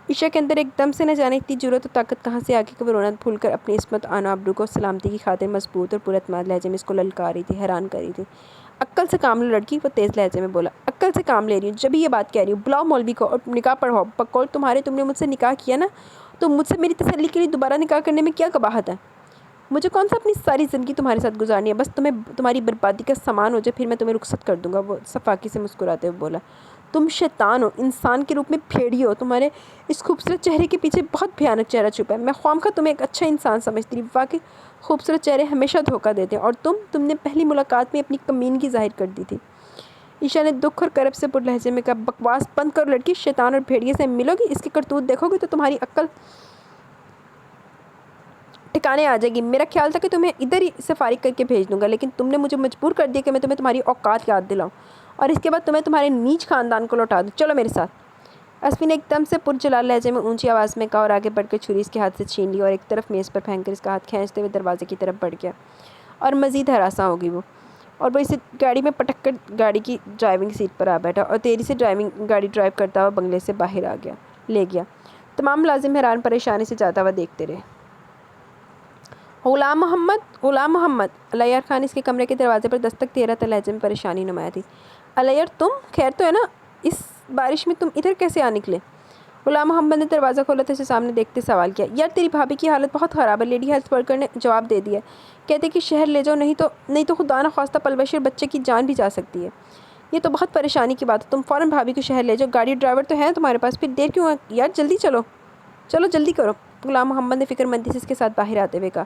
S1: عشاء کے اندر ایک دم سے نہ جانے اتنی جرأت و طاقت کہاں سے آگے کہ وہ رونا بھول کر اپنی عصمت آن آبرو کو سلامتی کی خاطر مضبوط اور پراعتماد لہجے میں اس کو للکار رہی تھی، حیران کر رہی تھی۔ عقل سے کام لو لڑکی، وہ تیز لہجے میں بولا۔ عقل سے کام لے رہی ہوں جبھی یہ بات کہہ رہی ہوں، بلاؤ مولوی کو اور نکاح پڑھواؤ۔ بقول تم نے مجھ سے نکاح کیا نا، تو مجھ سے میری تسلی کے لیے دوبارہ نکاح کرنے میں کیا قباحت ہے؟ مجھے کون سا اپنی ساری زندگی تمہارے ساتھ گزارنی ہے، بس تمہاری بربادی کا سامان ہو جائے پھر میں تمہیں رخصت کر دوں گا، وہ صفاقی سے مسکراتے ہوئے بولا۔ تم شیطان ہو، انسان کے روپ میں بھیڑی ہو، تمہارے اس خوبصورت چہرے کے پیچھے بہت بھیانک چہرہ چھپا ہے۔ میں خواہ تمہیں ایک اچھا انسان سمجھتی تھی، واقعی خوبصورت چہرے ہمیشہ دھوکہ دیتے ہیں، اور تم نے پہلی ملاقات میں اپنی کمینگی ظاہر کر دی تھی۔ عشاء نے دکھ اور کرب سے پر لہجے میں کہا، بکواس بند کرو لڑکی، شیطان اور بھیڑیے سے ملو گی، اس کی کرتوت دیکھو گی تو تمہاری عقل ٹھکانے آ جائے گی۔ میرا خیال تھا کہ تمہیں ادھر ہی سے فارغ کر کے بھیج دوں گا، لیکن تم نے مجھے مجبور کر دیا کہ میں تمہیں تمہاری اوقات یاد دلاؤں اور اس کے بعد تمہیں تمہارے نیچ خاندان کو لوٹا دوں۔ چلو میرے ساتھ۔ اسفی نے ایک دم سے پرجلال لہجے میں اونچی آواز میں کہا اور آگے بڑھ کر چھری اس کے ہاتھ سے چھین لی اور ایک طرف میز پر پھینک کر اس کا ہاتھ کھینچتے ہوئے دروازے کی طرف بڑھ گیا، اور مزید ہراساں ہو گئی وہ، اور وہ اسے گاڑی میں پٹک کر گاڑی کی ڈرائیونگ سیٹ پر آ بیٹھا اور تیزی سے گاڑی ڈرائیو کرتا ہوا بنگلے سے باہر لے گیا۔ تمام ملازم حیران پریشانی سے جاتا ہوا دیکھتے رہے۔ غلام محمد، علیار خان اس کے کمرے کے دروازے پر دستک دے رہا تھا، لہجے میں پریشانی نمایاں تھی۔ علیار، تم خیر تو ہے نا؟ اس بارش میں تم ادھر کیسے آ نکلے؟ غلام محمد نے دروازہ کھولا تو اسے سامنے دیکھتے سوال کیا۔ یار تیری بھابھی کی حالت بہت خراب ہے، لیڈی ہیلتھ ورکر نے جواب دے دیا، کہتے کہ شہر لے جاؤ، نہیں تو خدا نہ خواستہ پلوشی اور بچے کی جان بھی جا سکتی ہے۔ یہ تو بہت پریشانی کی بات ہے، تم فوراً بھابھی کو شہر لے جاؤ، گاڑی ڈرائیور تو ہے تمہارے پاس، پھر دیر کیوں ہے یار، جلدی چلو جلدی کرو۔ غلام محمد نے فکر مندی سے اس کے ساتھ باہر آتے ہوئے کہا،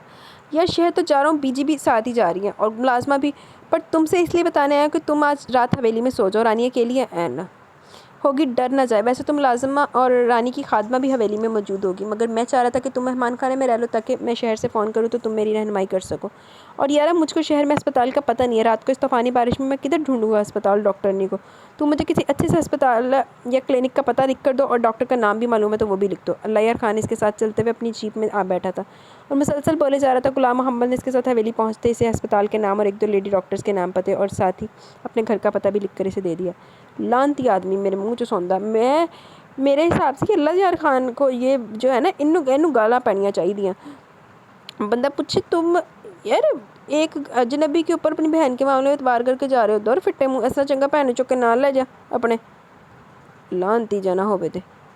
S1: یار شہر تو جا رہا ہوں، بی جی بھی ساتھ ہی جا رہی ہیں اور ملازمہ بھی، پر تم سے اس لیے بتانے آیا کہ تم آج رات حویلی میں سو جاؤ، رانی اکیلی ہے نہ ہوگی، ڈر نہ جائے۔ ویسے تو ملازمہ اور رانی کی خادمہ بھی حویلی میں موجود ہوگی، مگر میں چاہ رہا تھا کہ تم مہمان خانے میں رہ لو تاکہ میں شہر سے فون کروں تو تم میری رہنمائی کر سکو۔ اور یار مجھ کو شہر میں ہسپتال کا پتہ نہیں ہے، رات کو اس طوفانی بارش میں کدھر ڈھونڈوں گا ہسپتال ڈاکٹرنی کو؟ تم مجھے کسی اچھے سے ہسپتال یا کلینک کا پتہ لکھ کر دو، اور ڈاکٹر کا نام بھی معلوم ہے تو وہ بھی لکھ دو۔ علیار خان اس کے ساتھ چلتے ہوئے اپنی جیپ میں آ بیٹھا تھا اور مسلسل بولے جا رہا تھا۔ غلام محمد نے اس کے ساتھ حویلی پہنچتے اسے ہسپتال کے نام اور ایک دو لیڈی ڈاکٹرز کے نام پتے اور ساتھ ہی اپنے گھر کا پتہ بھی لکھ کر اسے دے دیا۔ لانتی آدمی، میرے منہ جو سوندا، میرے حساب سے کہ اللہ یار خان کو یہ جو ہے نا انو گالاں پڑنیاں چاہیے۔ بندہ پوچھے تم یار ایک اجنبی کے اوپر اپنی بہن کے معاملے میں اعتبار کر کے جا رہے ہو، دور فٹے منہ، ایسا چنگا بہن چک کے نال لے جا اپنے، لانتی جانا ہوئے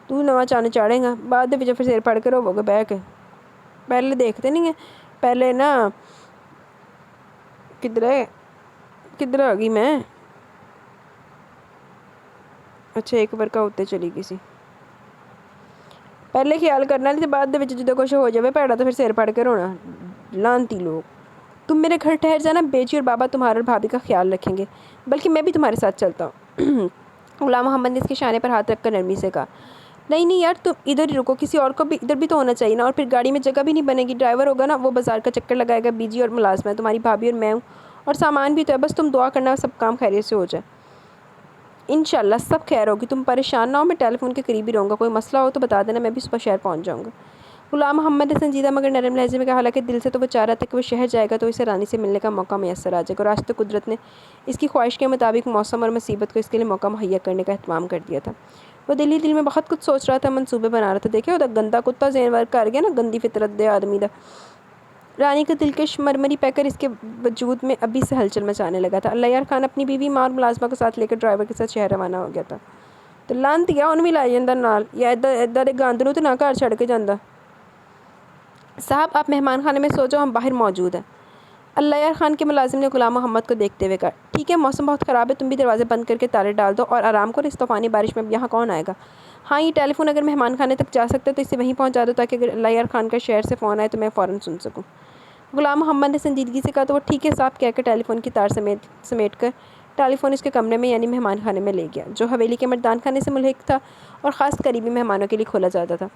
S1: تو نواں چاند چاڑھے گا، بعد میں پھر سیر پڑھ کے رو گے بہ کے، پہلے دیکھتے نہیں ہیں، پہلے نا کدھر آ گئی میں، اچھا ایک برکہ ہوتے چلی گئی سی، پہلے خیال کرنا نہیں، بعد میں جدو کچھ ہو جائے پیڑا تو پھر سیر پڑھ کے رونا، لانتی لوگ۔ تم میرے گھر ٹھہر جانا، بیٹی اور بابا تمہارا اور بھابھی کا خیال رکھیں گے، بلکہ میں بھی تمہارے ساتھ چلتا ہوں۔ غلام محمد نے اس کے شانے پر ہاتھ رکھ کر نرمی سے کہا، نہیں یار تم ادھر ہی رکو، کسی اور کو بھی ادھر بھی تو ہونا چاہیے نا، اور پھر گاڑی میں جگہ بھی نہیں بنے گی، ڈرائیور ہوگا نا وہ بازار کا چکر لگائے گا، بیجی اور ملازمہ ہے، تمہاری بھابھی اور میں ہوں، اور سامان بھی تو ہے، بس تم دعا کرنا سب کام خیریت سے ہو جائے، انشاءاللہ سب خیر ہوگی، تم پریشان نہ ہو، میں ٹیلی فون کے قریب ہی رہوں گا، کوئی مسئلہ ہو تو بتا دینا، میں بھی صبح شہر پہنچ جاؤں گا۔ غلام محمد نے سنجیدہ مگر نرم لہجے میں کہا، حالانکہ دل سے تو وہ چاہ رہا تھا کہ وہ شہر جائے گا تو اسے رانی سے ملنے کا موقع میسر آ جائے گا، اور آج تو قدرت نے اس کی خواہش کے مطابق موسم اور مصیبت کو اس کے لیے موقع مہیا کرنے کا اہتمام کر دیا تھا۔ وہ دل میں بہت کچھ سوچ رہا تھا، منصوبے بنا رہا تھا، دیکھے وہ گندا کتا ذہن ورک کر گیا نا، گندی فطرت دے آدمی دا۔ رانی کا دلکش مرمری پیکر اس کے وجود میں ابھی سے ہلچل مچانے لگا تھا۔ علیار خان اپنی بیوی ماں اور ملازمہ کو ساتھ لے کر ڈرائیور کے ساتھ شہر روانہ ہو گیا تھا۔ تو لانتیا انہوں بھی لائے جاندہ نال، یا ادھا دے گاندنوں تو نہ گھر چھڑ کے جاندہ۔ صاحب آپ مہمان خانے میں سو جاؤ، ہم باہر موجود ہیں۔ اللہ یار خان کے ملازم نے غلام محمد کو دیکھتے ہوئے کہا، ٹھیک ہے، موسم بہت خراب ہے، تم بھی دروازے بند کر کے تالے ڈال دو اور آرام کرو، اس طوفانی بارش میں اب یہاں کون آئے گا؟ ہاں، یہ ٹیلی فون اگر مہمان خانے تک جا سکتا ہے تو اسے وہیں پہنچا دو تاکہ اگر اللہ یار خان کا شہر سے فون آئے تو میں فوراً سن سکوں۔ غلام محمد نے سنجیدگی سے کہا تو وہ ٹھیک ہے صاحب کہہ کر ٹیلی فون کی تار سمیٹ کر ٹیلی فون اس کے کمرے میں یعنی مہمان خانے میں لے گیا، جو حویلی کے مردان خانے سے ملحق تھا اور خاص قریبی مہمانوں کے لیے کھولا جاتا تھا۔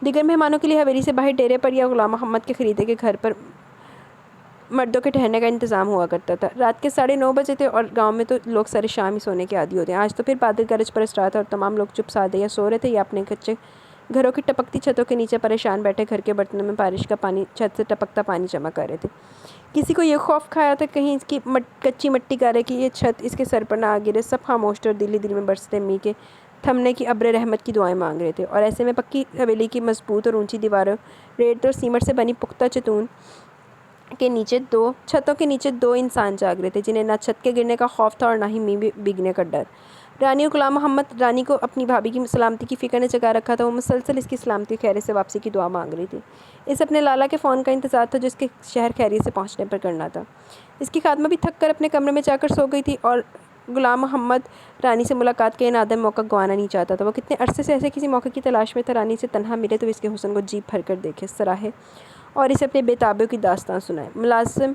S1: دیگر مہمانوں کے لیے حویلی سے باہر ڈیرے پر یا غلام محمد کے خریدے کے گھر پر مردوں کے ٹھہرنے کا انتظام ہوا کرتا تھا۔ رات کے 9:30 بجے تھے اور گاؤں میں تو لوگ سارے شام ہی سونے کے عادی ہوتے ہیں۔ آج تو پھر بادل گرج برس رہا تھا اور تمام لوگ چپ سادھے یا سو رہے تھے یا اپنے کچے گھروں کی ٹپکتی چھتوں کے نیچے پریشان بیٹھے گھر کے برتنوں میں بارش کا پانی چھت سے ٹپکتا پانی جمع کر رہے تھے۔ کسی کو یہ خوف کھایا تھا کہیں اس کی کچی مٹی گارے کی یہ چھت اس کے سر پر نہ آ گرے۔ سب خاموش تھے اور دل میں برستے می کے تھمنے کی ابر رحمت کی دعائیں مانگ رہے تھے، اور ایسے میں پکی حویلی کی مضبوط اور اونچی دیواروں، ریت اور سیمنٹ سے بنی پختہ چھتوں کے نیچے دو انسان جاگ رہے تھے، جنہیں نہ چھت کے گرنے کا خوف تھا اور نہ ہی مینہ بھیگنے کا ڈر۔ رانی اور غلام محمد۔ رانی کو اپنی بھابھی کی سلامتی کی فکر نے جگا رکھا تھا، وہ مسلسل اس کی سلامتی خیریت سے واپسی کی دعا مانگ رہی تھی۔ اسے اپنے لالا کے فون کا انتظار تھا جو اس کے شہر خیریت سے پہنچنے پر کرنا تھا۔ اس کی خادمہ بھی تھک کر اپنے کمرے میں جا کر سو گئی تھی اور غلام محمد رانی سے ملاقات کا یہ نادر موقع گنوانا نہیں چاہتا تھا۔ وہ کتنے عرصے سے ایسے کسی موقع کی تلاش میں تھا، رانی سے تنہا ملے تو اس کے حسن کو جی بھر کر دیکھے، سراہے اور اسے اپنے بے تابیوں کی داستان سنائے۔ ملازم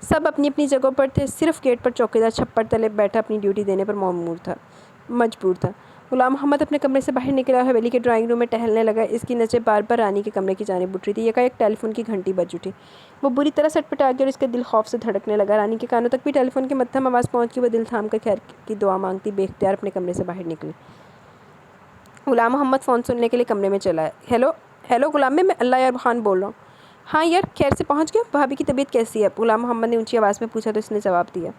S1: سب اپنی اپنی جگہوں پر تھے، صرف گیٹ پر چوکیدار چھپر تلے بیٹھا اپنی ڈیوٹی دینے پر مجبور تھا۔ غلام محمد اپنے کمرے سے باہر نکلا اور حویلی کے ڈرائنگ روم میں ٹہلنے لگا۔ اس کی نظریں بار بار رانی کے کمرے کی جانب اٹھ رہی تھی۔ یکایک ٹیلی فون کی گھنٹی بج اٹھی۔ وہ بری طرح سٹپٹا گیا اور اس کا دل خوف سے دھڑکنے لگا۔ رانی کے کانوں تک بھی ٹیلی فون کی مدھم آواز پہنچ گئی۔ وہ دل تھام کر خیر کی دعا مانگتی بے اختیار اپنے کمرے سے باہر نکلی۔ غلام محمد فون سننے کے لیے کمرے میں چلا آیا۔ ہیلو غلام میں اللہ یار خان بول رہا ہوں۔ ہاں یار، خیر سے پہنچ گیا؟ بھابھی کی طبیعت کیسی ہے؟ غلام محمد نے اونچی آواز میں پوچھا تو اس نے جواب دیا،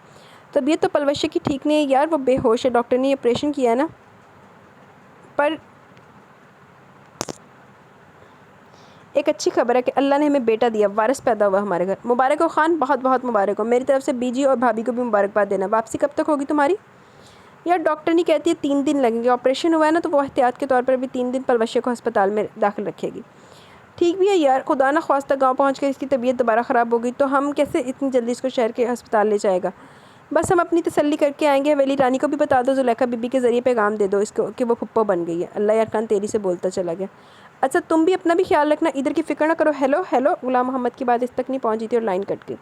S1: طبیعت تو پلوشے کی ٹھیک نہیں ہے یار، وہ بے ہوش ہے، ڈاکٹر نے آپریشن کیا ہے نا، پر ایک اچھی خبر ہے کہ اللہ نے ہمیں بیٹا دیا، وارث پیدا ہوا ہمارے گھر۔ مبارک ہو خان، بہت بہت مبارک ہو، میری طرف سے بیجی اور بھابھی کو بھی مبارکباد دینا۔ واپسی کب تک ہوگی تمہاری؟ یار ڈاکٹر نہیں کہتی ہے 3 دن لگیں گے، آپریشن ہوا ہے نا تو وہ احتیاط کے طور پر بھی 3 دن پلوشے کو ہسپتال میں داخل رکھے گی۔ ٹھیک بھی ہے یار، خدا نہ خواستہ گاؤں پہنچ کر اس کی طبیعت دوبارہ خراب ہو گئی تو ہم کیسے اتنی جلدی اس کو شہر کے ہسپتال لے جائے گا؟ بس ہم اپنی تسلی کر کے آئیں گے۔ حویلی رانی کو بھی بتا دو، زلیخا بی بی کے ذریعے پیغام دے دو اس کو کہ وہ پھپھو بن گئی ہے۔ اللہ یار خان تیزی سے بولتا چلا گیا۔ اچھا تم بھی اپنا بھی خیال رکھنا، ادھر کی فکر نہ کرو۔ ہیلو غلام محمد کی بات اس تک نہیں پہنچی تھی اور لائن کٹ گئی۔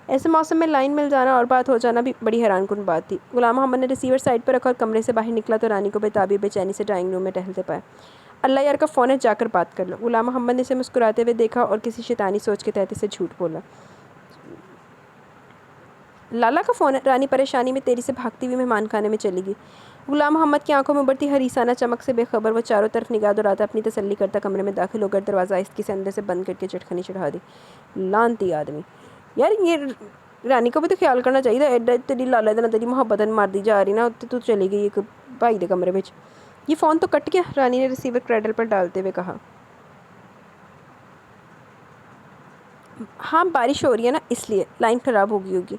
S1: ایسے موسم میں لائن مل جانا اور بات ہو جانا بھی بڑی حیران کن بات تھی۔ غلام محمد نے ریسیور سائڈ پر رکھا اور کمرے سے باہر نکلا تو رانی کو بے تابی بے چینی سے ڈرائنگ روم میں ٹہلتے پایا۔ اللہ یار کا فون ہے، جا کر بات کر لو۔ غلام محمد نے اسے مسکراتے ہوئے دیکھا اور کسی شیطانی سوچ کے تحت اسے جھوٹ بولا۔ لالا کا فون ہے؟ رانی پریشانی میں تیزی سے بھاگتی ہوئی مہمان خانے میں چلی گئی۔ غلام محمد کی آنکھوں میں ابھرتی حریصانہ چمک سے بے خبر وہ چاروں طرف نگاہ دوڑاتا اپنی تسلی کرتا کمرے میں داخل ہو کر دروازہ آہستگی سے اندر سے بند کر کے چٹکنی چڑھا دی۔ لعنتی آدمی، یار یہ رانی کو بھی تو خیال کرنا چاہیے تھا، تیری لالا دے تیری محبت مار دی جا رہی نا، تو چلی گئی ایک بھائی دے کمرے وچ۔ یہ فون تو کٹ گیا، رانی نے ریسیور کریڈل پر ڈالتے ہوئے کہا۔ ہاں بارش ہو رہی ہے نا اس لیے لائن خراب ہو گئی ہوگی،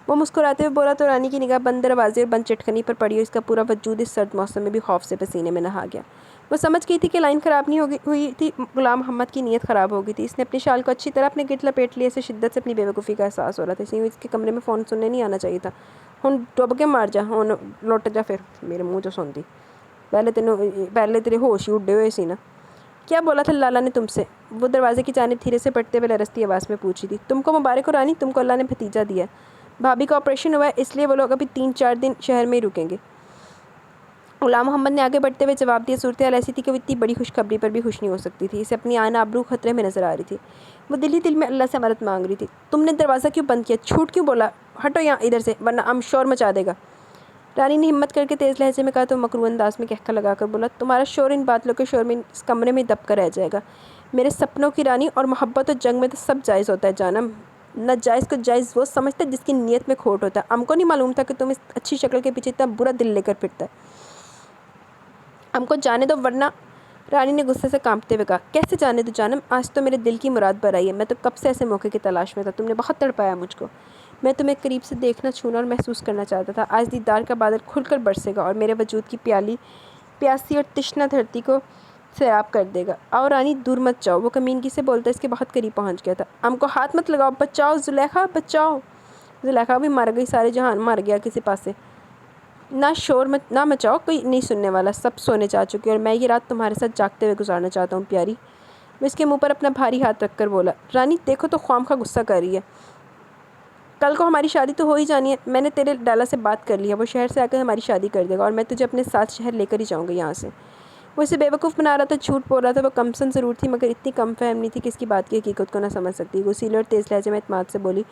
S1: وہ مسکراتے ہوئے بولا تو رانی کی نگاہ بند دروازے اور بند چٹکنی پر پڑی اور اس کا پورا وجود اس سرد موسم میں بھی خوف سے پسینے میں نہا گیا۔ وہ سمجھ گئی تھی کہ لائن خراب نہیں ہوئی تھی، غلام محمد کی نیت خراب ہو گئی تھی۔ اس نے اپنی شال کو اچھی طرح اپنے گرد لپیٹ لیا، اسے شدت سے اپنی بے وقوفی کا احساس ہو رہا تھا، اس لیے اس کے کمرے میں فون سننے نہیں آنا چاہیے تھا۔ ہن ڈب کے مار جا، ہن لوٹ جا، پھر میرے منہ جو سنتی، پہلے تیرے ہوش ہی اڈے ہوئے سی نا۔ کیا بولا تھا لالا نے تم سے؟ وہ دروازے کی جانب دھیرے سے بڑھتے ہوئے لرزتی آواز میں پوچھی تھی۔ تم کو مبارک ہو رانی، تم کو اللہ نے بھتیجا دیا ہے، بھابھی کا آپریشن ہوا ہے اس لیے وہ لوگ ابھی 3-4 دن شہر میں ہی رکیں گے۔ غلام محمد نے آگے بڑھتے ہوئے جواب دیا۔ صورتحال ایسی تھی کہ وہ اتنی بڑی خوشخبری پر بھی خوش نہیں ہو سکتی تھی، اسے اپنی آئین آبرو خطرے میں نظر آ رہی تھی۔ وہ دل ہی دل میں اللہ سے مدد مانگ رہی تھی۔ تم نے دروازہ کیوں بند کیا؟ جھوٹ کیوں بولا؟ ہٹو یہاں ادھر سے ورنہ ام شور مچا دے گا، رانی نے ہمت کر کے تیز لہجے میں کہا تو مکروہ انداز میں کہکا لگا کر بولا، تمہارا شور ان بادلوں کے شور میں اس کمرے میں دب کر رہ جائے گا۔ میرے سپنوں کی رانی، اور محبت اور جنگ میں تو سب جائز ہوتا ہے جانم، ناجائز کو جائز وہ سمجھتا ہے جس کی نیت میں کھوٹ ہوتا ہے۔ ہم کو نہیں معلوم تھا کہ تم اس اچھی شکل کے پیچھے اتنا برا دل لے کر پھرتا ہے۔ ہم کو جانے دو ورنہ، رانی نے غصے سے کانپتے ہوئے کہا۔ کیسے جانے دو جانم، آج تو میرے دل کی مراد بھر آئی ہے، میں تو کب سے ایسے موقع کی تلاش میں تھا، تم نے بہت تڑپایا مجھ کو، میں تمہیں قریب سے دیکھنا، چھونا اور محسوس کرنا چاہتا تھا۔ آج دیدار کا بادل کھل کر برسے گا اور میرے وجود کی پیاسی اور تشنہ دھرتی کو سیراب کر دے گا۔ آؤ رانی، دور مت جاؤ، وہ کمینگی سے بولتا اس کے بہت قریب پہنچ گیا تھا۔ ہم کو ہاتھ مت لگاؤ، بچاؤ زلیخا، بچاؤ۔ زلیخا بھی مر گئی، سارے جہان مر گیا کسی پاسے، نہ شور نہ مچاؤ، کوئی نہیں سننے والا، سب سونے جا چکے، اور میں یہ رات تمہارے ساتھ جاگتے ہوئے گزارنا چاہتا ہوں پیاری۔ وہ اس کے منہ پر اپنا بھاری ہاتھ رکھ کر بولا، رانی دیکھو تو خواہ غصہ کر رہی ہے، کل کو ہماری شادی تو ہو ہی جانی ہے، میں نے تیرے ڈالا سے بات کر لی ہے، وہ شہر سے آ کر ہماری شادی کر دے گا، اور میں تجھے اپنے ساتھ شہر لے کر ہی جاؤں گا یہاں سے۔ وہ اسے بیوقوف بنا رہا تھا، جھوٹ بول رہا تھا، وہ کمسن ضرور تھی مگر اتنی کم فہم نہیں تھی کہ اس کی بات کی حقیقت کو نہ سمجھ سکتی۔ غصیلے اور تیز لہجے میں اعتماد سے بولی،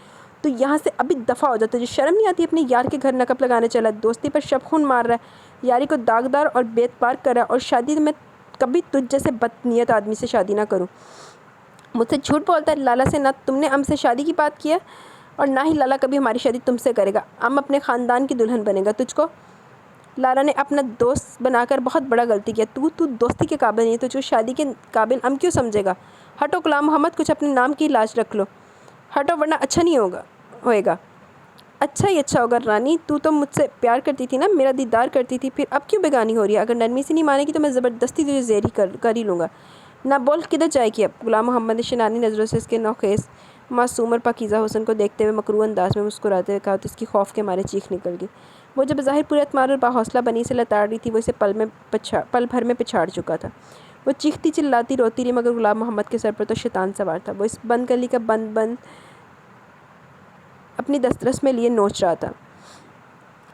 S1: تو یہاں سے ابھی دفع ہو جا، تجھے شرم نہیں آتی؟ اپنے یار کے گھر نقب لگانے چلا، دوستی پر شب خون مار رہا ہے، یاری کو داغدار اور بے اعتبار کر رہا ہے، اور شادی میں کبھی تجھ جیسے بدنیت آدمی سے شادی نہ کروں۔ مجھ سے جھوٹ بولتا ہے، لالا سے نہ تم نے سے شادی کی بات کی ہے، اور نہ ہی لالا کبھی ہماری شادی تم سے کرے گا، اپنے خاندان کی دلہن بنے گا، تجھ کو لالا نے اپنا دوست بنا کر بہت بڑا غلطی کیا، تو دوستی کے قابل نہیں، تجھ کو شادی کے قابل کیوں سمجھے گا؟ ہٹو غلام محمد، کچھ اپنے نام کی لاج رکھ لو، ہٹو ورنہ اچھا نہیں ہوئے گا۔ اچھا ہی اچھا ہوگا رانی، تو مجھ سے پیار کرتی تھی نا، میرا دیدار کرتی تھی، پھر اب کیوں بیگانی ہو رہی ہے؟ اگر نرمی سے نہیں مانے گی تو میں زبردستی تجھے زیر کر ہی لوں گا۔ نہ بول، کدھر جائے گی اب؟ غلام محمد نے شنانی نظروں سے اس کے نوخیز معصوم اور پاکیزہ حسن کو دیکھتے ہوئے مکروہ انداز میں مسکراتے ہوئے کہا تو اس کی خوف کے مارے چیخ نکل گئی۔ وہ جو بظاہر پورے اعتماد اور باحوصلہ بنی سے لتاڑ رہی تھی، وہ اسے پل بھر میں پچھاڑ چکا تھا۔ وہ چیختی چلاتی روتی رہی مگر غلام محمد کے سر پر تو شیطان سوار تھا، وہ اس بند کلی کا بند اپنی دسترس میں لیے نوچ رہا تھا۔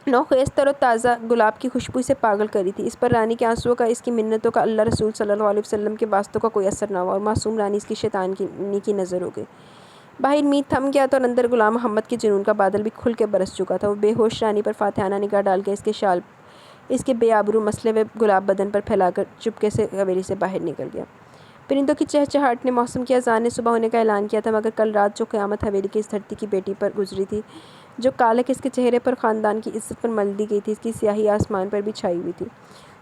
S1: نوخیز تر و تازہ گلاب کی خوشبو اسے پاگل کری تھی، اس پر رانی کے آنسوؤں کا، اس کی منتوں کا، اللہ رسول صلی اللہ علیہ وسلم کے واسطوں کا کوئی اثر نہ ہوا، اور معصوم رانی اس کی شیطانی کی نظر ہو گئی۔ باہر میت تھم گیا تھا اور اندر غلام محمد کے جنون کا بادل بھی کھل کے برس چکا تھا۔ وہ بے ہوش رانی پر فاتحانہ نگاہ ڈال کے اس کے بے آبرو مسلے ہوئے گلاب بدن پر پھیلا کر چپکے سے حویلی سے باہر نکل گیا۔ پرندوں کی چہچہاہٹ نے، موسم کی اذان نے صبح ہونے کا اعلان کیا تھا، مگر کل رات جو قیامت حویلی کی اس دھرتی کی بیٹی پر گزری تھی، جو کالک اس کے چہرے پر خاندان کی عزت پر مل دی گئی تھی، اس کی سیاہی آسمان پر بھی چھائی ہوئی تھی۔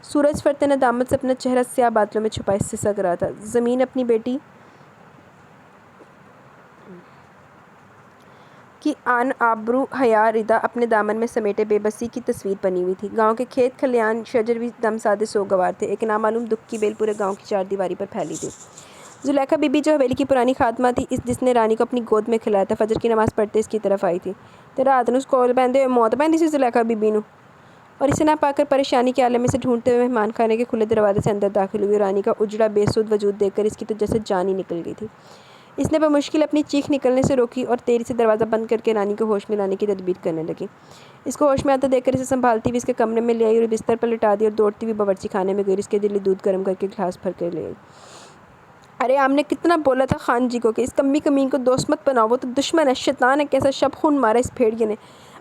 S1: سورج فرتے ندامت سے اپنا چہرہ سیاہ بادلوں میں چھپائے سسک رہا تھا۔ زمین اپنی بیٹی کی آن آبرو حیا ردا اپنے دامن میں سمیٹے بے بسی کی تصویر بنی ہوئی تھی۔ گاؤں کے کھیت کھلیان شجر بھی دم سادے سوگوار تھے، ایک نامعلوم دکھ کی بیل پورے گاؤں کی چار دیواری پر پھیلی تھی۔ زلیخا بی بی جو حویلی کی پرانی خادمہ تھی، جس نے رانی کو اپنی گود میں کھلایا تھا، فجر کی نماز پڑھتے اس کی طرف آئی تھی۔ تے رات نوں سکول بہندے ہوئے موت بہندی سی زلیخا بی بی نوں، اور اسے نہ پا کر پریشانی کے عالم میں سے ڈھونڈتے ہوئے مہمان خانے کے کھلے دروازے سے اندر داخل ہوئی، اور رانی کا اجڑا بے سود وجود دیکھ کر اس کی تو جیسے جان ہی نکل گئی تھی۔ اس نے بمشکل اپنی چیخ نکلنے سے روکی اور تیزی سے دروازہ بند کر کے رانی کو ہوش میں لانے کی تدبیر کرنے لگی۔ اس کو ہوش میں آتا دیکھ کر اسے سنبھالتی ہوئی اس کے کمرے میں لے آئی اور بستر پر لٹا دی، اور دوڑتی ہوئی باورچی خانے میں گئی اور اس کے دلی دودھ گرم کر کے گلاس بھر کر لے آئی۔ ارے ہم نے کتنا بولا تھا خان جی کو کہ اس کمی کمین کو دوست مت بناؤ، وہ تو دشمن ہے، شیطان ہے، کیسا شب خون مارا اس بھیڑیے نے۔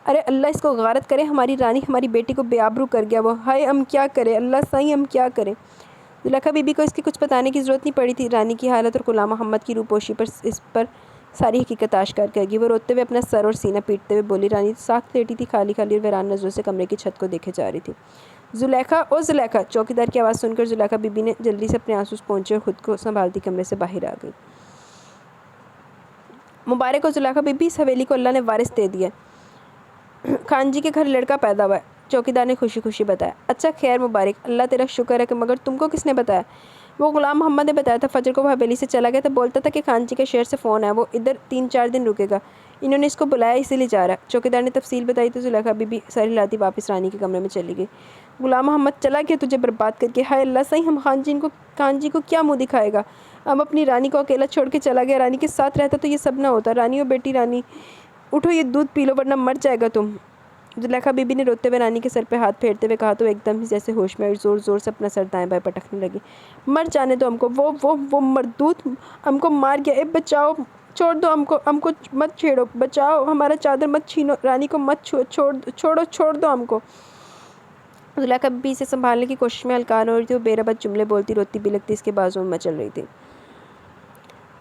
S1: ارے اللہ اس کو غارت کرے، ہماری رانی ہماری بیٹی کو بے آبرو کر گیا وہ، ہائے ہم کیا کریں، اللہ سائیں ہم کیا کریں۔ زلیخا بی بی کو اس کی کچھ بتانے کی ضرورت نہیں پڑی تھی، رانی کی حالت اور غلام محمد کی روپوشی پر اس پر ساری حقیقت آشکار کر گئی۔ وہ روتے ہوئے اپنا سر اور سینہ پیٹتے ہوئے بولی، رانی ساکت لیٹی تھی، خالی خالی اور ویران نظروں سے کمرے کی چھت کو دیکھے جا رہی تھی۔ زلیخا، او زلیخا! چوکیدار کی آواز سن کر زلیخا بی بی نے جلدی سے اپنے آنسو پونچھے اور خود کو سنبھالتی کمرے سے باہر آ گئی۔ مبارک ہو زلیخا بی بی، اس حویلی کو اللہ نے وارث دے دیا ہے، خان جی کے گھر لڑکا پیدا ہوا ہے، چوکیدار نے خوشی خوشی بتایا۔ اچھا خیر مبارک، اللہ تیرا شکر ہے، کہ مگر تم کو کس نے بتایا؟ وہ غلام محمد نے بتایا تھا، فجر کو وہ حویلی سے چلا گیا تھا، بولتا تھا کہ خان جی کے شہر سے فون ہے، وہ ادھر 3-4 دن رکے گا، انہوں نے اس کو بلایا اسی لیے جا رہا ہے۔ چوکیدار نے تفصیل بتائی تو زلیخا بی بی سر ہلاتی واپس رانی کے کمرے میں چلی گئی۔ غلام محمد چلا گیا تجھے برباد کر کے، ہائے اللہ سائیں ہم خان جی کو کیا منہ دکھائے گا، اب اپنی رانی کو اکیلا چھوڑ کے چلا گیا، رانی کے ساتھ رہتا تو یہ سب نہ ہوتا۔ رانی او بیٹی رانی، اٹھو یہ دودھ پی لو ورنہ مر جائے گا تم۔ زلیخا بی بی نے روتے ہوئے رانی کے سر پہ ہاتھ پھیرتے ہوئے کہا تو ایک دم جیسے ہوش میں اور زور زور سے اپنا سر دائیں بائیں پٹکنے لگی۔ مر جانے دو ہم کو، وہ مردود ہم کو مار گیا، اے بچاؤ، چھوڑ دو ہم کو مت چھیڑو، بچاؤ، ہمارا چادر مت چھینو، رانی کو مت چھوڑ دو ہم کو۔ زلیخا بی بی سے سنبھالنے کی کوشش میں ہلکان ہو رہی تھی، وہ بے ربط جملے بولتی روتی بلکتی اس کے بازوں میں مچل رہی تھی۔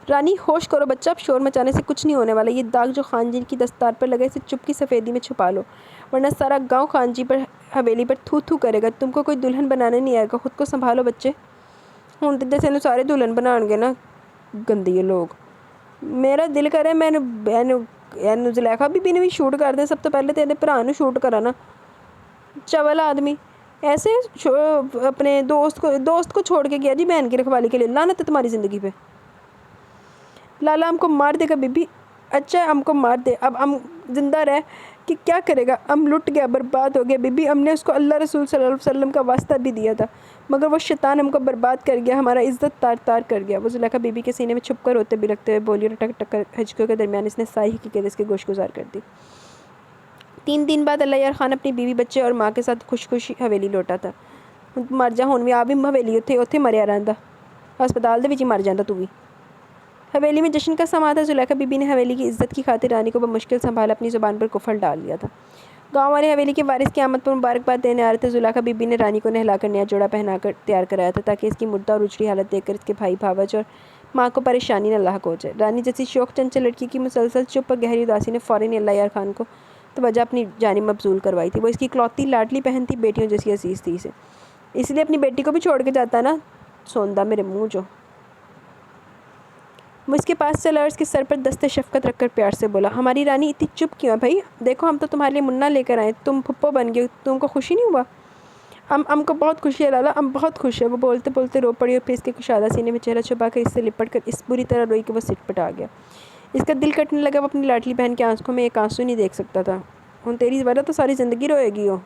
S1: رانی ہوش کرو بچہ، اب شور مچانے سے کچھ نہیں ہونے والا، یہ داغ جو خان جی کی دستار پر لگا اسے چپ کی سفیدی میں چھپا لو، ورنہ سارا گاؤں خان جی پر حویلی پر تھو تھو کرے گا، تم کو کوئی دلہن بنانے نہیں آئے گا، خود کو سنبھالو بچے۔ ہوں تو جیسے سارے دلہن بنان گے نا گندے لوگ، میرا دل کرے میں زلیخا بی بی نے بھی شوٹ کر دیں، سب تو پہلے تیرے بھرا نوں شوٹ کرا نا، چول آدمی ایسے اپنے دوست کو چھوڑ کے گیا جی بہن کی رکھوالی کے لیے، لعنت ہے تمہاری زندگی پہ، لالا ہم کو مار دے گا بی بی۔ اچھا ہم کو مار دے، اب ہم زندہ رہ کہ کیا کرے گا، ہم لٹ گیا، برباد ہو گیا۔ بی بی ہم نے اس کو اللہ رسول صلی اللہ علیہ وسلم کا واسطہ بھی دیا تھا، مگر وہ شیطان ہم کو برباد کر گیا، ہمارا عزت تار تار کر گیا۔ وہ زلیخا بی بی کے سینے میں چھپ کر روتے بلکتے ہوئے بولی اور ٹک ٹک کر ہچکیوں کے درمیان اس نے ساری حقیقت اس کے گوش گزار کر دی۔ 3 دن بعد اللہ یار خان اپنی بیوی بچے اور ماں کے ساتھ خوش خوشی حویلی لوٹا تھا۔ مر جا ہون بھی آپ بھی حویلی اتھے مریا رہندا، ہسپتال دے وچ ہی مر جاندا تو بھی۔ حویلی میں جشن کا سما تھا۔ زلیخا بی بی نے حویلی کی عزت کی خاطر رانی کو بمشکل سنبھالا، اپنی زبان پر کفر ڈال لیا تھا۔ گاؤں والے حویلی کے وارث کی آمد پر مبارکباد دینے آ رہے تھے۔ زلیخا بی بی نے رانی کو نہلا کر نیا جوڑا پہنا کر تیار کرایا تھا تاکہ اس کی مردہ اور اجڑی حالت دیکھ کر اس کے بھائی بھاوج اور ماں کو پریشانی نہ لاحق ہو جائے۔ رانی جیسی شوخ چنچل لڑکی کی مسلسل چپ اور گہری اداسی نے فوراً اللہ یار خان کو توجہ اپنی جانب مبذول کروائی تھی۔ وہ اس کی اکلوتی لاڈلی بہن تھی، بیٹیوں جیسی عزیز تھی اسے، اس لیے اپنی بیٹی کو بھی چھوڑ کے جاتا نا سوندا میرے منہ جو۔ وہ اس کے پاس چلا اور اس کے سر پر دست شفقت رکھ کر پیار سے بولا، ہماری رانی اتنی چپ کیوں ہے بھائی؟ دیکھو ہم تو تمہارے لیے منا لے کر آئے، تم پھپھو بن گئے، تم کو خوشی نہیں ہوا؟ ہم کو بہت خوشی ہے لالا، ہم بہت خوش ہیں۔ وہ بولتے بولتے رو پڑی اور پھر اس کے کشادہ سینے میں چہرہ چھپا کر اس سے لپٹ کر اس بری طرح روئی کہ وہ سٹ پٹا گیا۔ اس کا دل کٹنے لگا، وہ اپنی لاڈلی بہن کے آنکھوں میں ایک آنسو نہیں دیکھ سکتا تھا۔ ہن تیری وجہ تو ساری زندگی روئے گی ہو۔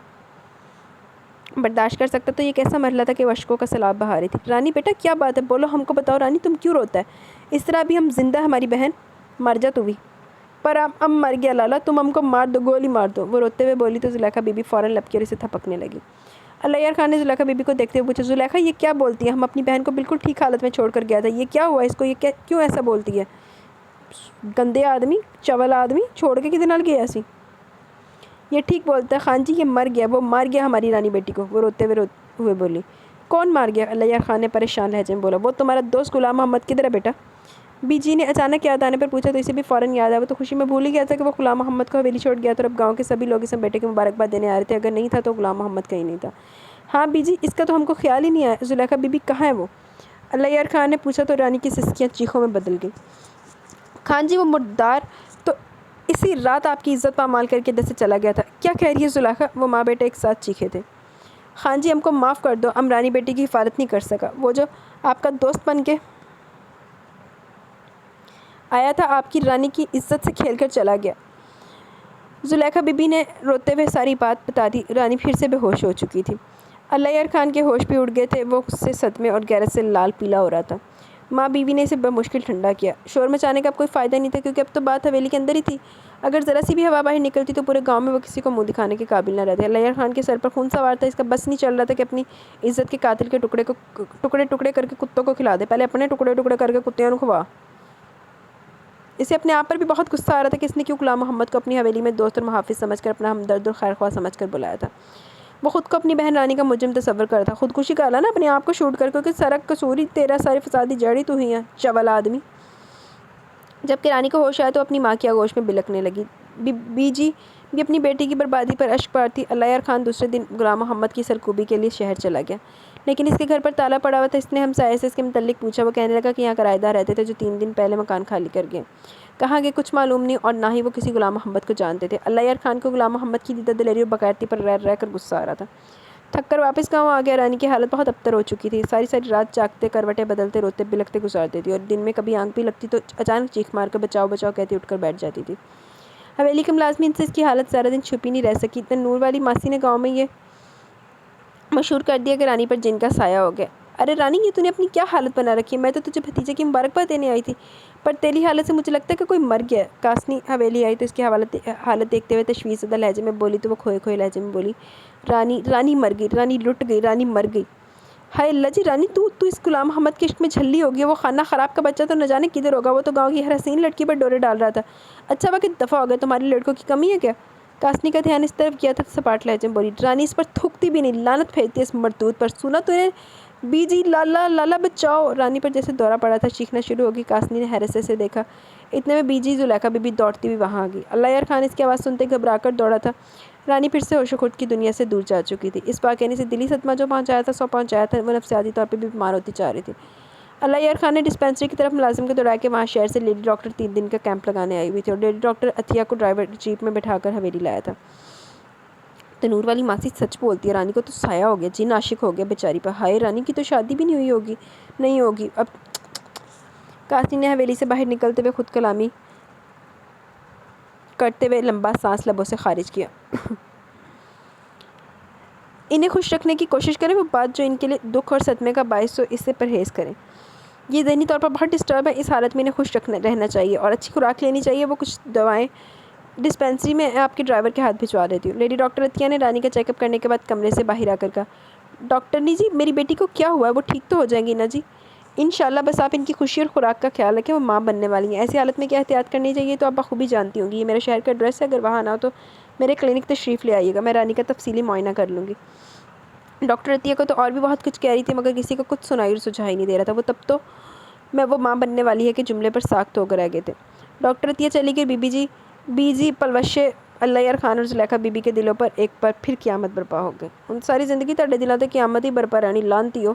S1: برداشت کر سکتا تو یہ کیسا مرحلہ تھا کہ وہ اشکوں کا سیلاب بہا رہی تھی۔ رانی بیٹا کیا بات ہے، بولو ہم کو بتاؤ رانی، تم کیوں روتا ہے اس طرح؟ بھی ہم زندہ ہے ہماری بہن، مر جا تو بھی۔ پر ہم مر گیا لالا، تم ہم کو مار دو، گولی مار دو۔ وہ روتے ہوئے بولی تو زلیخا بی بی فوراً لپکی اور اسے تھپکنے لگی۔ اللہ یار خان نے زلیخا بی بی کو دیکھتے ہوئے پوچھا، زلیخا یہ کیا بولتی ہے؟ ہم اپنی بہن کو بالکل ٹھیک حالت میں چھوڑ کر گیا تھا، یہ کیا ہوا اس کو؟ یہ کیوں ایسا بولتی ہے؟ گندے آدمی، چول آدمی، چھوڑ کے کدے نال گیا سی؟ یہ ٹھیک بولتا ہے خان جی، یہ مر گیا، وہ مار گیا ہماری رانی بیٹی کو۔ وہ روتے ہوئے بولی، کون مار گیا؟ اللہ یار خان نے پریشان لہجے میں بولا، وہ تمہارا دوست غلام محمد کدھر ہے بیٹا؟ بی جی نے اچانک یاد آنے پر پوچھا تو اسے بھی فوراً یاد آیا۔ وہ تو خوشی میں بھول ہی گیا تھا کہ وہ غلام محمد کو حویلی چھوڑ گیا تھا اور اب گاؤں کے سبھی لوگ اسے بیٹے کی مبارکباد دینے آ رہے تھے، اگر نہیں تھا تو غلام محمد کہیں نہیں تھا۔ ہاں بی جی، اس کا تو ہم کو خیال ہی نہیں آیا۔ زلیخا بی بی کہاں ہے وہ؟ اللہ یار خان نے پوچھا تو رانی کی سسکیاں چیخوں میں بدل گئی۔ خان جی وہ مردار تو اسی رات آپ کی عزت پامال کر کے ادھر سے چلا گیا تھا۔ کیا کہہ رہی ہے زلیخا؟ وہ ماں بیٹے ایک ساتھ چیخے تھے۔ خان جی ہم کو معاف کر دو، ہم رانی بیٹی کی حفاظت نہیں کر سکا، وہ جو آپ کا دوست بن کے آیا تھا آپ کی رانی کی عزت سے کھیل کر چلا گیا۔ زلیخا بی بی نے روتے ہوئے ساری بات بتا دی۔ رانی پھر سے بے ہوش ہو چکی تھی۔ اللہ یار خان کے ہوش بھی اڑ گئے تھے، وہ غصے، صدمے اور غیرت سے لال پیلا ہو رہا تھا۔ ماں بیوی نے اسے بمشکل ٹھنڈا کیا۔ شور مچانے کا اب کوئی فائدہ نہیں تھا کیونکہ اب تو بات حویلی کے اندر ہی تھی۔ اگر ذرا سی بھی ہوا باہر نکلتی تو پورے گاؤں میں وہ کسی کو منہ دکھانے کے قابل نہ رہتے۔ اللہ یار خان کے سر پر خون سوار تھا، اس کا بس نہیں چل رہا تھا کہ اپنی عزت کے قاتل کے ٹکڑے ٹکڑے کر کے کتوں کو کھلا دے، پہلے اپنے ٹکڑے ٹکڑے کر کے کتوں کو کھوا۔ اسے اپنے آپ پر بھی بہت غصہ آ رہا تھا کہ اس نے کیوں غلام محمد کو اپنی حویلی میں دوست اور محافظ سمجھ کر، اپنا ہمدرد اور خیر خواہ سمجھ کر بلایا تھا۔ وہ خود کو اپنی بہن رانی کا مجرم تصور کر رہا تھا۔ خودکشی کا نا اپنے آپ کو شوٹ کر، کیونکہ سارا قصور ہی تیرا، ساری فسادی جڑ ہی تو ہی ہے، چول آدمی۔ جب کہ رانی کو ہوش آیا تو اپنی ماں کی آغوش میں بلکنے لگی۔ بی جی بھی اپنی بیٹی کی بربادی پر اشک بار تھی۔ اللہ یار خان دوسرے دن غلام محمد کی سرکوبی کے لیے شہر چلا گیا، لیکن اس کے گھر پر تالا پڑا ہوا تھا۔ اس نے ہمسائے سے اس کے متعلق پوچھا۔ وہ کہنے لگا کہ یہاں کرایہ دار رہتے تھے جو 3 دن پہلے مکان خالی کر گئے۔ کہاں گئے کچھ معلوم نہیں، اور نہ ہی وہ کسی غلام محمد کو جانتے تھے۔ اللہ یار خان کو غلام محمد کی دیدہ دلیری اور بغیرتی پر رہ کر غصہ آ رہا تھا۔ تھک کر واپس گاؤں آ گیا۔ رانی کی حالت بہت ابتر ہو چکی تھی، ساری رات جاگتے، کروٹیں بدلتے، روتے بلکتے گزارتی تھی، اور دن میں کبھی آنکھ بھی لگتی تو اچانک چیخ مار کر بچاؤ بچاؤ کہتی اٹھ کر بیٹھ جاتی تھی۔ حویلی کے ملازمین سے اس کی حالت زیادہ دن چھپی نہیں رہ سکی۔ اتنے نور والی ماسی نے گاؤں میں یہ مشہور کر دیا کہ رانی پر جن کا سایہ ہو گیا۔ ارے رانی، یہ تو نے اپنی کیا حالت بنا رکھی ہے؟ میں تو تجھے بھتیجے کی مبارکباد دینے آئی تھی، پر تیری حالت سے مجھے لگتا ہے کہ کوئی مر گیا ہے۔ کاسنی حویلی آئی تو اس کی حالت دیکھتے ہوئے تشویش زدہ لہجے میں بولی تو وہ کھوئے کھوئے لہجے میں بولی، رانی مر گئی، رانی لٹ گئی، رانی مر گئی۔ ہائے اللہ جی رانی، تو اس غلام محمد کے عشق میں جھلی ہوگی۔ وہ خانہ خراب کا بچہ تو نہ جانے کدھر ہوگا، وہ تو گاؤں کی ہر حسین لڑکی پر ڈورے ڈال رہا تھا۔ اچھا وقت دفع ہو گیا، تمہارے لڑکوں کی کمی ہے کیا؟ کاسنی کا دھیان اس طرف کیا تھا، سپاٹ لہجے میں بولی، رانی اس پر تھوکتی بھی نہیں، لعنت پھیرتی ہے اس مردود پر۔ سنا تو نے؟ بی جی، لالا لالا بچاؤ۔ رانی پر جیسے دورہ پڑا تھا، چیخنا شروع ہوگی۔ کاسنی نے حیرت سے اسے دیکھا۔ اتنے میں بی جی زلیخا بی بی دوڑتی ہوئی وہاں آ گئی۔ اللہ یار خان اس کی آواز سنتے گھبرا کر دوڑا تھا۔ رانی پھر سے ہوش و خرد کی دنیا سے دور جا چکی تھی۔ اس واقعے نے اسے دلی صدمہ جو پہنچایا تھا، سو پہنچایا تھا۔ وہ نفسیاتی طور پہ بھی بیمار ہوتی جا رہی تھی۔ اللہ یار خان نے ڈسپینسری کی طرف ملازم کو دوڑایا کہ وہاں شہر سے لیڈی ڈاکٹر 3 دن کا کیمپ لگانے آئی ہوئی تھی، اور لیڈی ڈاکٹر عطیہ کو ڈرائیور جیپ میں بٹھا کر حویلی لایا تھا۔ تنور والی ماسی سچ بولتی ہے، رانی کو تو سایہ ہو گیا، جن عاشق ہو گیا بیچاری پر۔ ہائے رانی کی تو شادی بھی نہیں ہوگی اب۔ کاسنی نے حویلی سے باہر نکلتے ہوئے خود کلامی کرتے ہوئے لمبا سانس لبوں سے خارج کیا۔ انہیں خوش رکھنے کی کوشش کریں، وہ بات جو ان کے لیے دکھ اور صدمے کا باعث ہو اس سے پرہیز کریں۔ یہ ذہنی طور پر بہت ڈسٹرب ہے، اس حالت میں انہیں خوش رہنا چاہیے اور اچھی خوراک لینی چاہیے۔ وہ کچھ دوائیں ڈسپینسری میں آپ کے ڈرائیور کے ہاتھ بھجوا دیتی ہوں۔ لیڈی ڈاکٹر عطیہ نے رانی کا چیک اپ کرنے کے بعد کمرے سے باہر آ کر کہا، ڈاکٹرنی جی میری بیٹی کو کیا ہوا ہے؟ وہ ٹھیک تو ہو جائیں گی نا جی؟ انشاءاللہ، بس آپ ان کی خوشی اور خوراک کا خیال رکھیں، وہ ماں بننے والی ہیں۔ ایسی حالت میں کیا احتیاط کرنی چاہیے تو آپ بخوبی جانتی ہوں گی۔ یہ میرے شہر کا ایڈریس ہے، اگر وہاں نہ ہو تو میرے کلینک تشریف لے آئیے گا، میں رانی کا تفصیلی معائنہ کر لوں گی۔ ڈاکٹر عطیہ کو تو اور بھی بہت کچھ کہہ رہی تھی مگر کسی کو کچھ سنائی اور سجھائی نہیں دے رہا تھا۔ وہ تب تو میں وہ ماں بننے والی ہے کہ جملے پر ساخت ہو کر رہ گئے تھے۔ ڈاکٹر عطیہ چلی گئی۔ بی جی پلوش اللہ یار خان اور زلیخا بی بی کے دلوں پر ایک بار پھر قیامت برپا ہو گئی۔ ان ساری زندگی تہاڈے دلوں تے قیامت ہی برپا رہنی، لعنتی ہو۔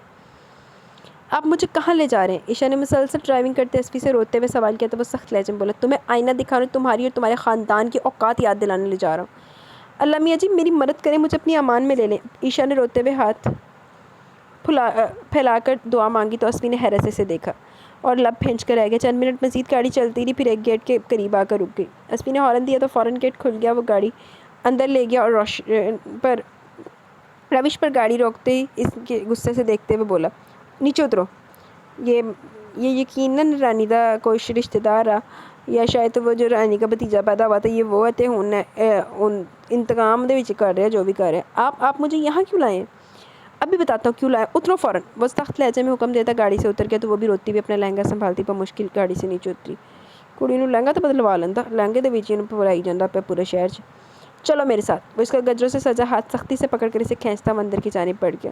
S1: آپ مجھے کہاں لے جا رہے ہیں؟ عائشہ نے مسلسل ڈرائیونگ کرتے اسفی سے روتے ہوئے سوال کیا تو وہ سخت لہجے میں بولا، تمہیں آئینہ دکھانے، تمہاری اور تمہارے خاندان کی اوقات یاد دلانے لے جا رہا ہوں۔ اللہ میاں جی میری مدد کریں، مجھے اپنی امان میں لے لیں۔ عائشہ نے روتے ہوئے ہاتھ پھیلا کر دعا مانگی تو اسفی نے حیرت سے اسے دیکھا اور لب پھینچ کر رہ گیا۔ چند منٹ مزید گاڑی چلتی رہی، پھر ایک گیٹ کے قریب آ کر رک گئی۔ اسفی نے ہارن دیا تو فوراً گیٹ کھل گیا۔ وہ گاڑی اندر لے گیا اور روش پر گاڑی روکتے ہی اس کے غصے سے دیکھتے ہوئے بولا، نیچے اترو۔ یہ یقیناً رانی دا کوئی رشتہ دار آ، یا شاید وہ جو رانی کا بھتیجا پیدا ہوا تھا یہ وہ ہے تے ہن انتقام دے وچ کر رہے جو بھی کر رہے۔ آپ مجھے یہاں کیوں لائے ہیں؟ ابھی بتاتا ہوں کیوں لائے، اترو فوراً۔ وہ سخت لہجے میں حکم دیتا گاڑی سے اتر گیا تو وہ بھی روتی ہوئی اپنا لہنگا سنبھالتی بمشکل گاڑی سے نیچے اتری۔ کڑی نوں لہنگا تو بدلوا لیندا، لہنگے دے وچ اینوں پورائی جاندا پیا پورے شہر 'چ۔ چلو میرے ساتھ۔ وہ اس کا گجروں سے سجا ہاتھ سختی سے پکڑ کر اسے کھینچتا ہوا اندر کی جانب بڑھ گیا۔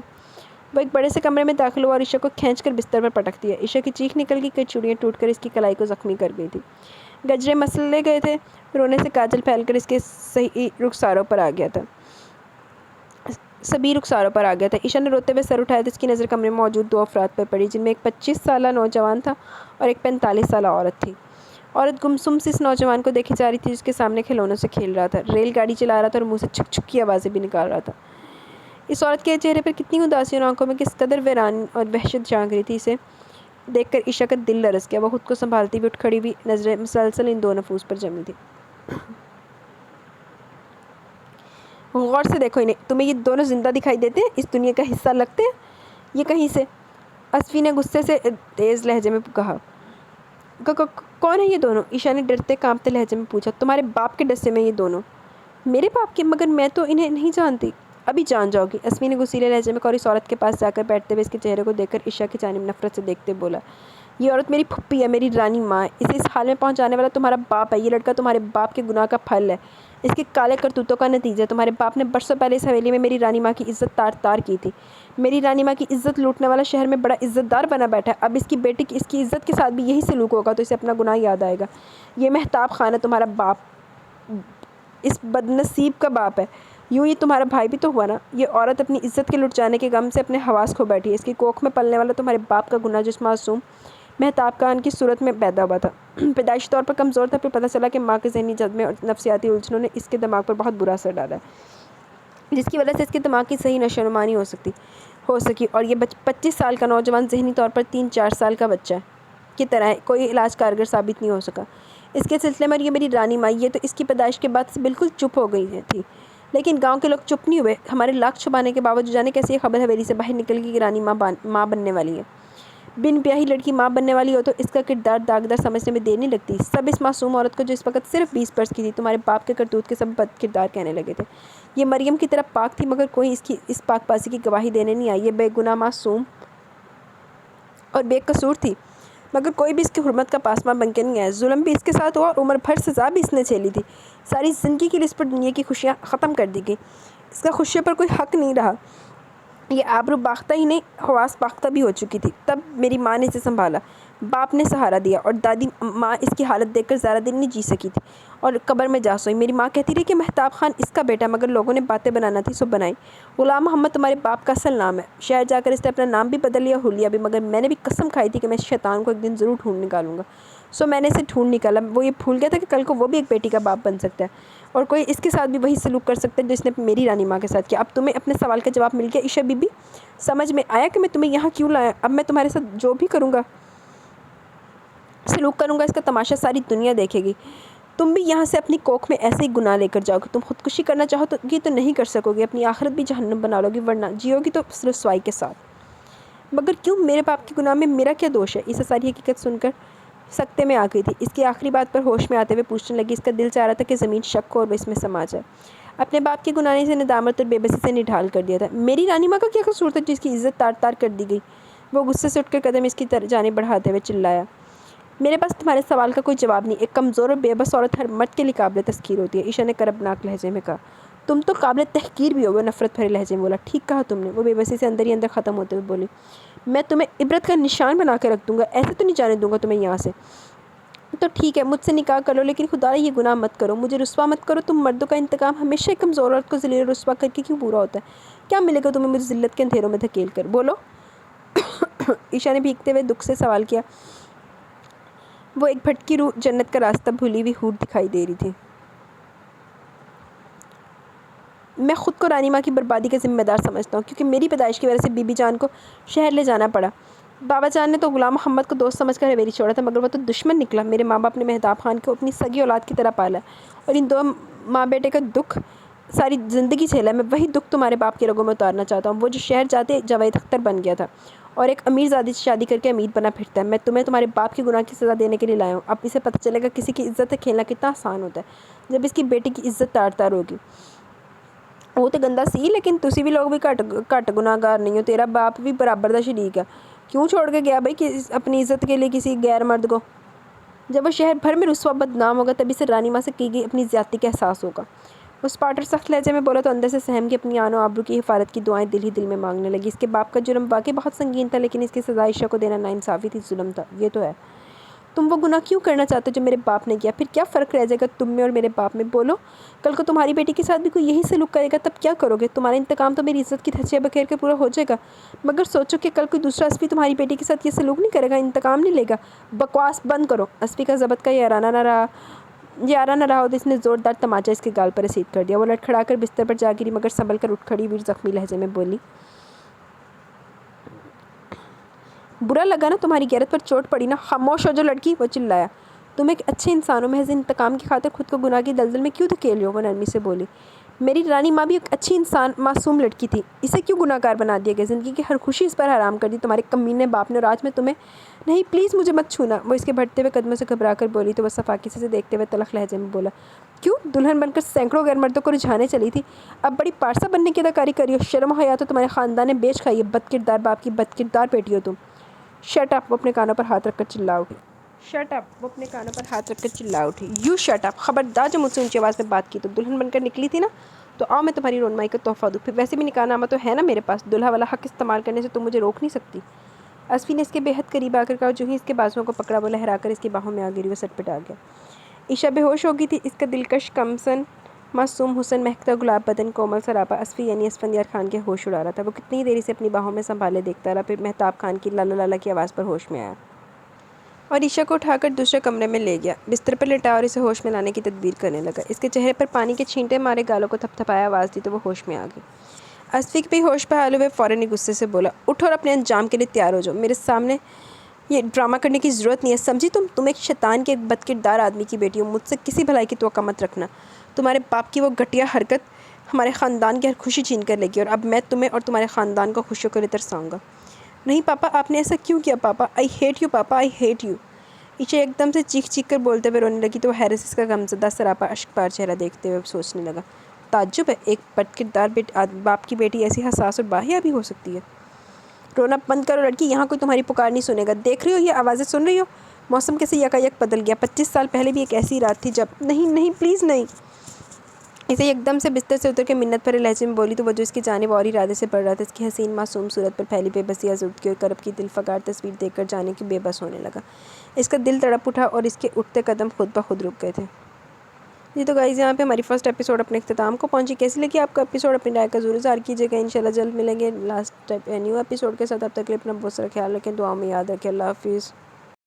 S1: وہ ایک بڑے سے کمرے میں داخل ہوا اور عائشہ کو کھینچ کر بستر پر پٹک دیا۔ عائشہ کی چیخ نکل گئی، کئی چوڑیاں ٹوٹ کر اس کی کلائی کو زخمی کر گئی تھی۔ گجرے مسلے گئے تھے، رونے سے کاجل پھیل کر اس کے سبھی رخساروں پر آ گیا تھا۔ عائشہ نے روتے ہوئے سر اٹھایا تو اس کی نظر کمرے میں موجود دو افراد پر پڑی، جن میں ایک 25 سالہ نوجوان تھا اور ایک 45 سالہ عورت تھی۔ عورت گمسم سے اس نوجوان کو دیکھی جا رہی تھی جس کے سامنے کھلونوں سے کھیل رہا تھا، ریل گاڑی چلا رہا تھا اور منہ سے چھک چھک کی آوازیں بھی نکال رہا تھا۔ اس عورت کے چہرے پر کتنی اداسی اور آنکھوں میں کس قدر ویرانی اور وحشت جھانک رہی تھی، اسے دیکھ کر عائشہ کا دل لرز گیا۔ وہ خود کو سنبھالتی ہوئی اٹھ کھڑی ہوئی، نظریں مسلسل ان دو نفوس پر جمی تھی۔ غور سے دیکھو انہیں، تمہیں یہ دونوں زندہ دکھائی دیتے ہیں؟ اس دنیا کا حصہ لگتے ہیں یہ کہیں سے؟ اسفی نے غصے سے تیز لہجے میں کہا۔ کون ہے یہ دونوں؟ عائشہ نے ڈرتے کانپتے لہجے میں پوچھا۔ تمہارے باپ کے ڈسے میں یہ دونوں۔ میرے باپ کے؟ مگر میں تو انہیں نہیں جانتی۔ ابھی جان جاؤ گی، اسفی نے غصیلے لہجے میں کہا اور اس عورت کے پاس جا کر بیٹھتے ہوئے اس کے چہرے کو دیکھ کر عائشہ کی جانب نفرت سے دیکھتے بولا، یہ عورت میری پھپھی ہے، میری رانی ماں ہے، اسے اس حال میں پہنچانے والا تمہارا باپ ہے۔ یہ لڑکا تمہارے باپ کے گناہ کا پھل ہے، اس کے کالے کرتوتوں کا نتیجہ۔ تمہارے باپ نے برسوں پہلے اس حویلی میں میری رانی ماں کی عزت تار تار کی تھی۔ میری رانی ماں کی عزت لوٹنے والا شہر میں بڑا عزت دار بنا بیٹھا ہے۔ اب اس کی بیٹی کی اس کی عزت کے ساتھ بھی یہی سلوک ہوگا تو اسے اپنا گناہ یاد آئے گا۔ یہ مہتاب خان ہے تمہارا باپ، اس بدنصیب کا باپ ہے۔ یوں یہ تمہارا بھائی بھی تو ہوا نا۔ یہ عورت اپنی عزت کے لٹ جانے کے غم سے اپنے حواس کھو بیٹھی ہے۔ اس کی کوکھ میں پلنے والا تمہارے باپ کا گناہ جس معصوم مہتاب خان کی صورت میں پیدا ہوا تھا، پیدائشی طور پر کمزور تھا، پھر پتہ چلا کہ ماں کے ذہنی صدمے اور نفسیاتی الجھنوں نے اس کے دماغ پر بہت برا اثر ڈالا ہے، جس کی وجہ سے اس کے دماغ کی صحیح نشو و نما نہیں ہو سکی اور یہ 25 سال کا نوجوان ذہنی طور پر 3-4 سال کا بچہ کی طرح ہے، کوئی علاج کارگر ثابت نہیں ہو سکا اس کے سلسلے میں۔ اور یہ میری رانی ماں، یہ تو اس کی پیدائش کے بعد سے بالکل چپ ہو گئی تھی، لیکن گاؤں کے لوگ چپ نہیں ہوئے۔ ہمارے لاکھ چھپانے کے باوجود جانے کیسے یہ خبر حویلی سے باہر نکل گئی کہ رانی ماں بننے والی ہے۔ بن بیاہی لڑکی ماں بننے والی ہو تو اس کا کردار داغدار سمجھنے میں دیر نہیں لگتی۔ سب اس معصوم عورت کو جو اس وقت صرف 20 برس کی تھی تمہارے باپ کے کرتوت کے سب بد کردار کہنے لگے تھے۔ یہ مریم کی طرح پاک تھی مگر کوئی اس پاک بازی کی گواہی دینے نہیں آئی۔ یہ بے گناہ معصوم اور بے قصور تھی مگر کوئی بھی اس کی حرمت کا پاسباں بن کے نہیں آیا۔ ظلم بھی اس کے ساتھ ہوا اور عمر بھر سزا بھی اس نے جھیلی تھی۔ ساری زندگی کے لیے اس پر دنیا کی خوشیاں ختم کر دی گئی، اس کا خوشیوں پر کوئی حق نہیں رہا۔ یہ آبرو باختہ ہی نہیں، حواس باختہ بھی ہو چکی تھی۔ تب میری ماں نے اسے سنبھالا، باپ نے سہارا دیا اور دادی ماں اس کی حالت دیکھ کر زیادہ دن نہیں جی سکی تھی اور قبر میں جا سوئی۔ میری ماں کہتی رہی کہ مہتاب خان اس کا بیٹا، مگر لوگوں نے باتیں بنانا تھی سو بنائی۔ غلام محمد تمہارے باپ کا اصل نام ہے۔ شہر جا کر اس نے اپنا نام بھی بدل لیا، حلیہ بھی، مگر میں نے بھی قسم کھائی تھی کہ میں اس شیطان کو ایک دن ضرور ڈھونڈ نکالوں گا۔ سو میں نے اسے ڈھونڈ نکالا۔ وہ یہ بھول گیا تھا کہ کل کو وہ بھی ایک بیٹی کا باپ بن سکتا ہے اور کوئی اس کے ساتھ بھی وہی سلوک کر سکتا ہے جو اس نے میری رانی ماں کے ساتھ کیا۔ اب تمہیں اپنے سوال کا جواب مل گیا عائشہ بی بی؟ سمجھ میں آیا کہ میں تمہیں یہاں کیوں لایا؟ اب میں تمہارے ساتھ جو بھی کروں گا، سلوک کروں گا، اس کا تماشا ساری دنیا دیکھے گی۔ تم بھی یہاں سے اپنی کوکھ میں ایسے ہی گناہ لے کر جاؤ گے. تم خودکشی کرنا چاہو تو نہیں کر سکو گے. اپنی آخرت بھی جہنم بنا لو گی، ورنہ جیو گی تو رسوائی کے ساتھ. مگر کیوں؟ میرے باپ کے گناہ میں میرا کیا دوش ہے؟ اسے ساری حقیقت سن کر سکتے میں آ گئی تھی. اس کی آخری بات پر ہوش میں آتے ہوئے پوچھنے لگی. اس کا دل چاہ رہا تھا کہ زمین شک ہو اور وہ اس میں سما جائے. اپنے باپ کے گناہ نے اسے ندامت اور بے بسی سے نڈھال کر دیا تھا. میری رانی ماں کا کیا قصور تھا جس کی عزت تار تار کر دی گئی؟ وہ غصے سے اٹھ کر قدم اس کی جانب بڑھاتے ہوئے چلایا. میرے پاس تمہارے سوال کا کوئی جواب نہیں. ایک کمزور اور بے بس عورت ہر مرد کے لیے قابل تسخیر ہوتی ہے. عائشہ نے کربناک لہجے میں کہا. تم تو قابل تحقیر بھی ہو. وہ نفرت بھرے لہجے میں بولا. ٹھیک کہا تم نے. وہ بے بسی سے اندر ہی اندر ختم ہوتے ہوئے بولی. میں تمہیں عبرت کا نشان بنا کے رکھ دوں گا. ایسے تو نہیں جانے دوں گا تمہیں یہاں سے. تو ٹھیک ہے، مجھ سے نکاح کر لو، لیکن خدا یہ گناہ مت کرو، مجھے رسوا مت کرو. تم مردوں کا انتقام ہمیشہ ایک کمزور عورت کو ذلیل اور رسوا کر کے کیوں پورا ہوتا ہے؟ کیا ملے گا تمہیں مجھے ذلت کے اندھیروں میں دھکیل کر؟ بولو. عائشہ نے بھیگتے ہوئے دکھ سے سوال کیا. وہ ایک بھٹکی روح جنت کا راستہ بھولی ہوئی ہور دکھائی دے رہی تھی. میں خود کو رانی ماں کی بربادی کا ذمہ دار سمجھتا ہوں، کیونکہ میری پیدائش کی وجہ سے بی بی جان کو شہر لے جانا پڑا. بابا جان نے تو غلام محمد کو دوست سمجھ کر حویلی چھوڑا تھا، مگر وہ تو دشمن نکلا. میرے ماں باپ نے مہتاب خان کو اپنی سگی اولاد کی طرح پالا ہے اور ان دو ماں بیٹے کا دکھ ساری زندگی جھیلا ہے. میں وہی دکھ تمہارے باپ کے رگوں میں اتارنا چاہتا ہوں. وہ جو شہر جاتے جاوید اختر بن گیا تھا اور ایک امیر زادی سے شادی کر کے امیر بنا پھرتا ہے. میں تمہیں تمہارے باپ کے گناہ کی سزا دینے کے لیے لایا ہوں. اب اسے پتہ چلے گا کسی کی عزت سے کھیلنا کتنا آسان ہوتا ہے جب اس کی بیٹی کی عزت تار تار ہوگی. وہ تو گندا سی، لیکن تسی بھی لوگ بھی گھٹ گناہ گار نہیں ہو. تیرا باپ بھی برابر دا شریک ہے. کیوں چھوڑ کے گیا بھائی اپنی عزت کے لیے کسی غیر مرد کو؟ جب وہ شہر بھر میں رسوا بدنام ہوگا تبھی سے رانی ماں سے کی گئی اپنی زیادتی کا احساس ہوگا. وہ اسپاٹر سخت لہجے میں بولا تو اندر سے سہم کے اپنی آن و آبرو کی حفاظت کی دعائیں دل ہی دل میں مانگنے لگی. اس کے باپ کا جرم واقعی بہت سنگین تھا، لیکن اس کی سزا عائشہ کو دینا ناانصافی تھی، ظلم تھا. یہ تو ہے. تم وہ گناہ کیوں کرنا چاہتے ہو جو میرے باپ نے کیا؟ پھر کیا فرق رہ جائے گا تم میں اور میرے باپ میں؟ بولو. کل کو تمہاری بیٹی کے ساتھ بھی کوئی یہی سلوک کرے گا تب کیا کرو گے؟ تمہارا انتقام تو میری عزت کی دھچیاں بکھیر کے پورا ہو جائے گا، مگر سوچو کہ کل کوئی دوسرا اسفی تمہاری بیٹی کے ساتھ یہ سلوک نہیں کرے گا، انتقام نہیں لے گا. بکواس بند کرو. اسفی کا ضبط کا یہ آرانہ نہ رہا تو اس نے زوردار تماچا اس کے گال پر رسید کر دیا. وہ لڑکھڑا کر بستر پر جا گری، مگر سنبھل کر اٹھ کھڑی ہوئی زخمی لہجے میں بولی. برا لگا نا؟ تمہاری غیرت پر چوٹ پڑی نا؟ خاموش ہو جو لڑکی. وہ چلایا. تم ایک اچھے انسان ہو، محض انتقام کی خاطر خود کو گناہ کی دلدل میں کیوں دھکیل رہے ہو؟ وہ نرمی سے بولی. میری رانی ماں بھی ایک اچھی انسان معصوم لڑکی تھی. اسے کیوں گناہ گار بنا دیا گیا؟ زندگی کی ہر خوشی اس پر حرام کر دی تمہارے کمینے باپ نے، اور آج میں تمہیں. نہیں پلیز مجھے مت چھونا. وہ اس کے بڑھتے ہوئے قدموں سے گھبرا کر بولی تو وہ صفاقی سے دیکھتے ہوئے تلخ لہجے میں بولا. کیوں؟ دلہن بن کر سینکڑوں غیر مردوں کو رجھانے چلی تھی، اب بڑی پارسا بننے کی اداکاری کری ہو؟ شرم و حیا تو تمہارے خاندان نے بیچ کھائی ہے. بد کردار باپ کی بد کردار بیٹی ہو تم. Shut up. وہ اپنے کانوں پر ہاتھ رکھ کر چلا اٹھی. Shut up. وہ اپنے کانوں پر ہاتھ رکھ کر چلا اٹھی. You shut up. خبردار جو مجھ سے اونچی آواز میں بات کی تو دلہن بن کر نکلی تھی نا، تو آؤ میں تمہاری رونمائی کا تحفہ دوں. پھر ویسے بھی نکاح نامہ تو ہے نا میرے پاس. دلہا والا حق استعمال کرنے سے تم مجھے روک نہیں سکتی. اسفی نے اس کے بے حد قریب آ کر کہا. جو ہی اس کے بازوؤں کو پکڑا وہ لہرا کر اس کی باہوں میں آ گری. وہ سٹ پٹ آ گیا. عائشہ بے ہوش ہو گئی تھی. اس کا دلکش کمسن معصوم حسن، مہکتا گلاب بدن، کومل سراپا اسفی یعنی اسفندیار خان کے ہوش اڑا رہا تھا. وہ کتنی دیر سے اپنی باہوں میں سنبھالے دیکھتا رہا، پھر مہتاب خان کی لالا لالا کی آواز پر ہوش میں آیا اور عائشہ کو اٹھا کر دوسرے کمرے میں لے گیا. بستر پر لٹا اور اسے ہوش میں لانے کی تدبیر کرنے لگا. اس کے چہرے پر پانی کے چھینٹے مارے گالوں کو تھپ تھپایا، آواز دی تو وہ ہوش میں آ گئی. اسفی بھی ہوش بحال ہوئے فوراً ہی غصے سے بولا. اٹھو اور اپنے انجام کے لیے تیار ہو جاؤ. میرے سامنے یہ ڈرامہ کرنے کی ضرورت نہیں ہے، سمجھی؟ تم ایک شیطان کے ایک بد کردار آدمی کی بیٹی ہو. مجھ سے کسی بھلائی کی توقع مت رکھنا. تمہارے باپ کی وہ گھٹیا حرکت ہمارے خاندان کی ہر خوشی چھین کر لے گی، اور اب میں تمہیں اور تمہارے خاندان کو خوشیوں کے لیے ترساؤں گا. نہیں پاپا، آپ نے ایسا کیوں کیا papa? I hate you papa, I hate you. Ayesha ایک دم سے چیخ چیخ کر بولتے ہوئے رونے لگی تو وہ حیرت سے اس کا غمزدہ سراپا اشک بار چہرہ دیکھتے ہوئے سوچنے لگا. تعجب ہے، ایک بد کردار باپ کی بیٹی ایسی حساس اور باحیا بھی ہو سکتی ہے. رونا بند کرو لڑکی، یہاں کوئی تمہاری پکار نہیں سنے گا. دیکھ رہی ہو یہ آوازیں سن رہی ہو؟ موسم کیسے یکایک بدل گیا. 25 سال پہلے بھی ایک ایسی رات تھی جب. نہیں پلیز نہیں. اسے ایک دم سے بستر سے اتر کے منت بھرے لہجے میں بولی تو وہ جو اس کی جانب اور ارادے سے بڑھ رہا تھا. اس کی حسین معصوم صورت پر پھیلی بے بسی آزردگی اور کرب کی دل فگار تصویر دیکھ کر جانے کی بے بس ہونے لگا. اس کا دل تڑپ اٹھا اور اس کے اٹھتے قدم خود بخود رک گئے تھے. جی تو گائز، یہاں پہ ہماری فرسٹ ایپیسوڈ اپنے اختتام کو پہنچی. کیسی لگی آپ کا ایپیسوڈ؟ اپنی رائے کا ضرور اظہار کیجیے گا. انشاءاللہ جلد ملیں گے لاسٹ نیو ایپیسوڈ کے ساتھ. اب تک کے لیے اپنا بہت سارا خیال رکھیں، دعاؤں میں یاد رکھیں. اللہ حافظ.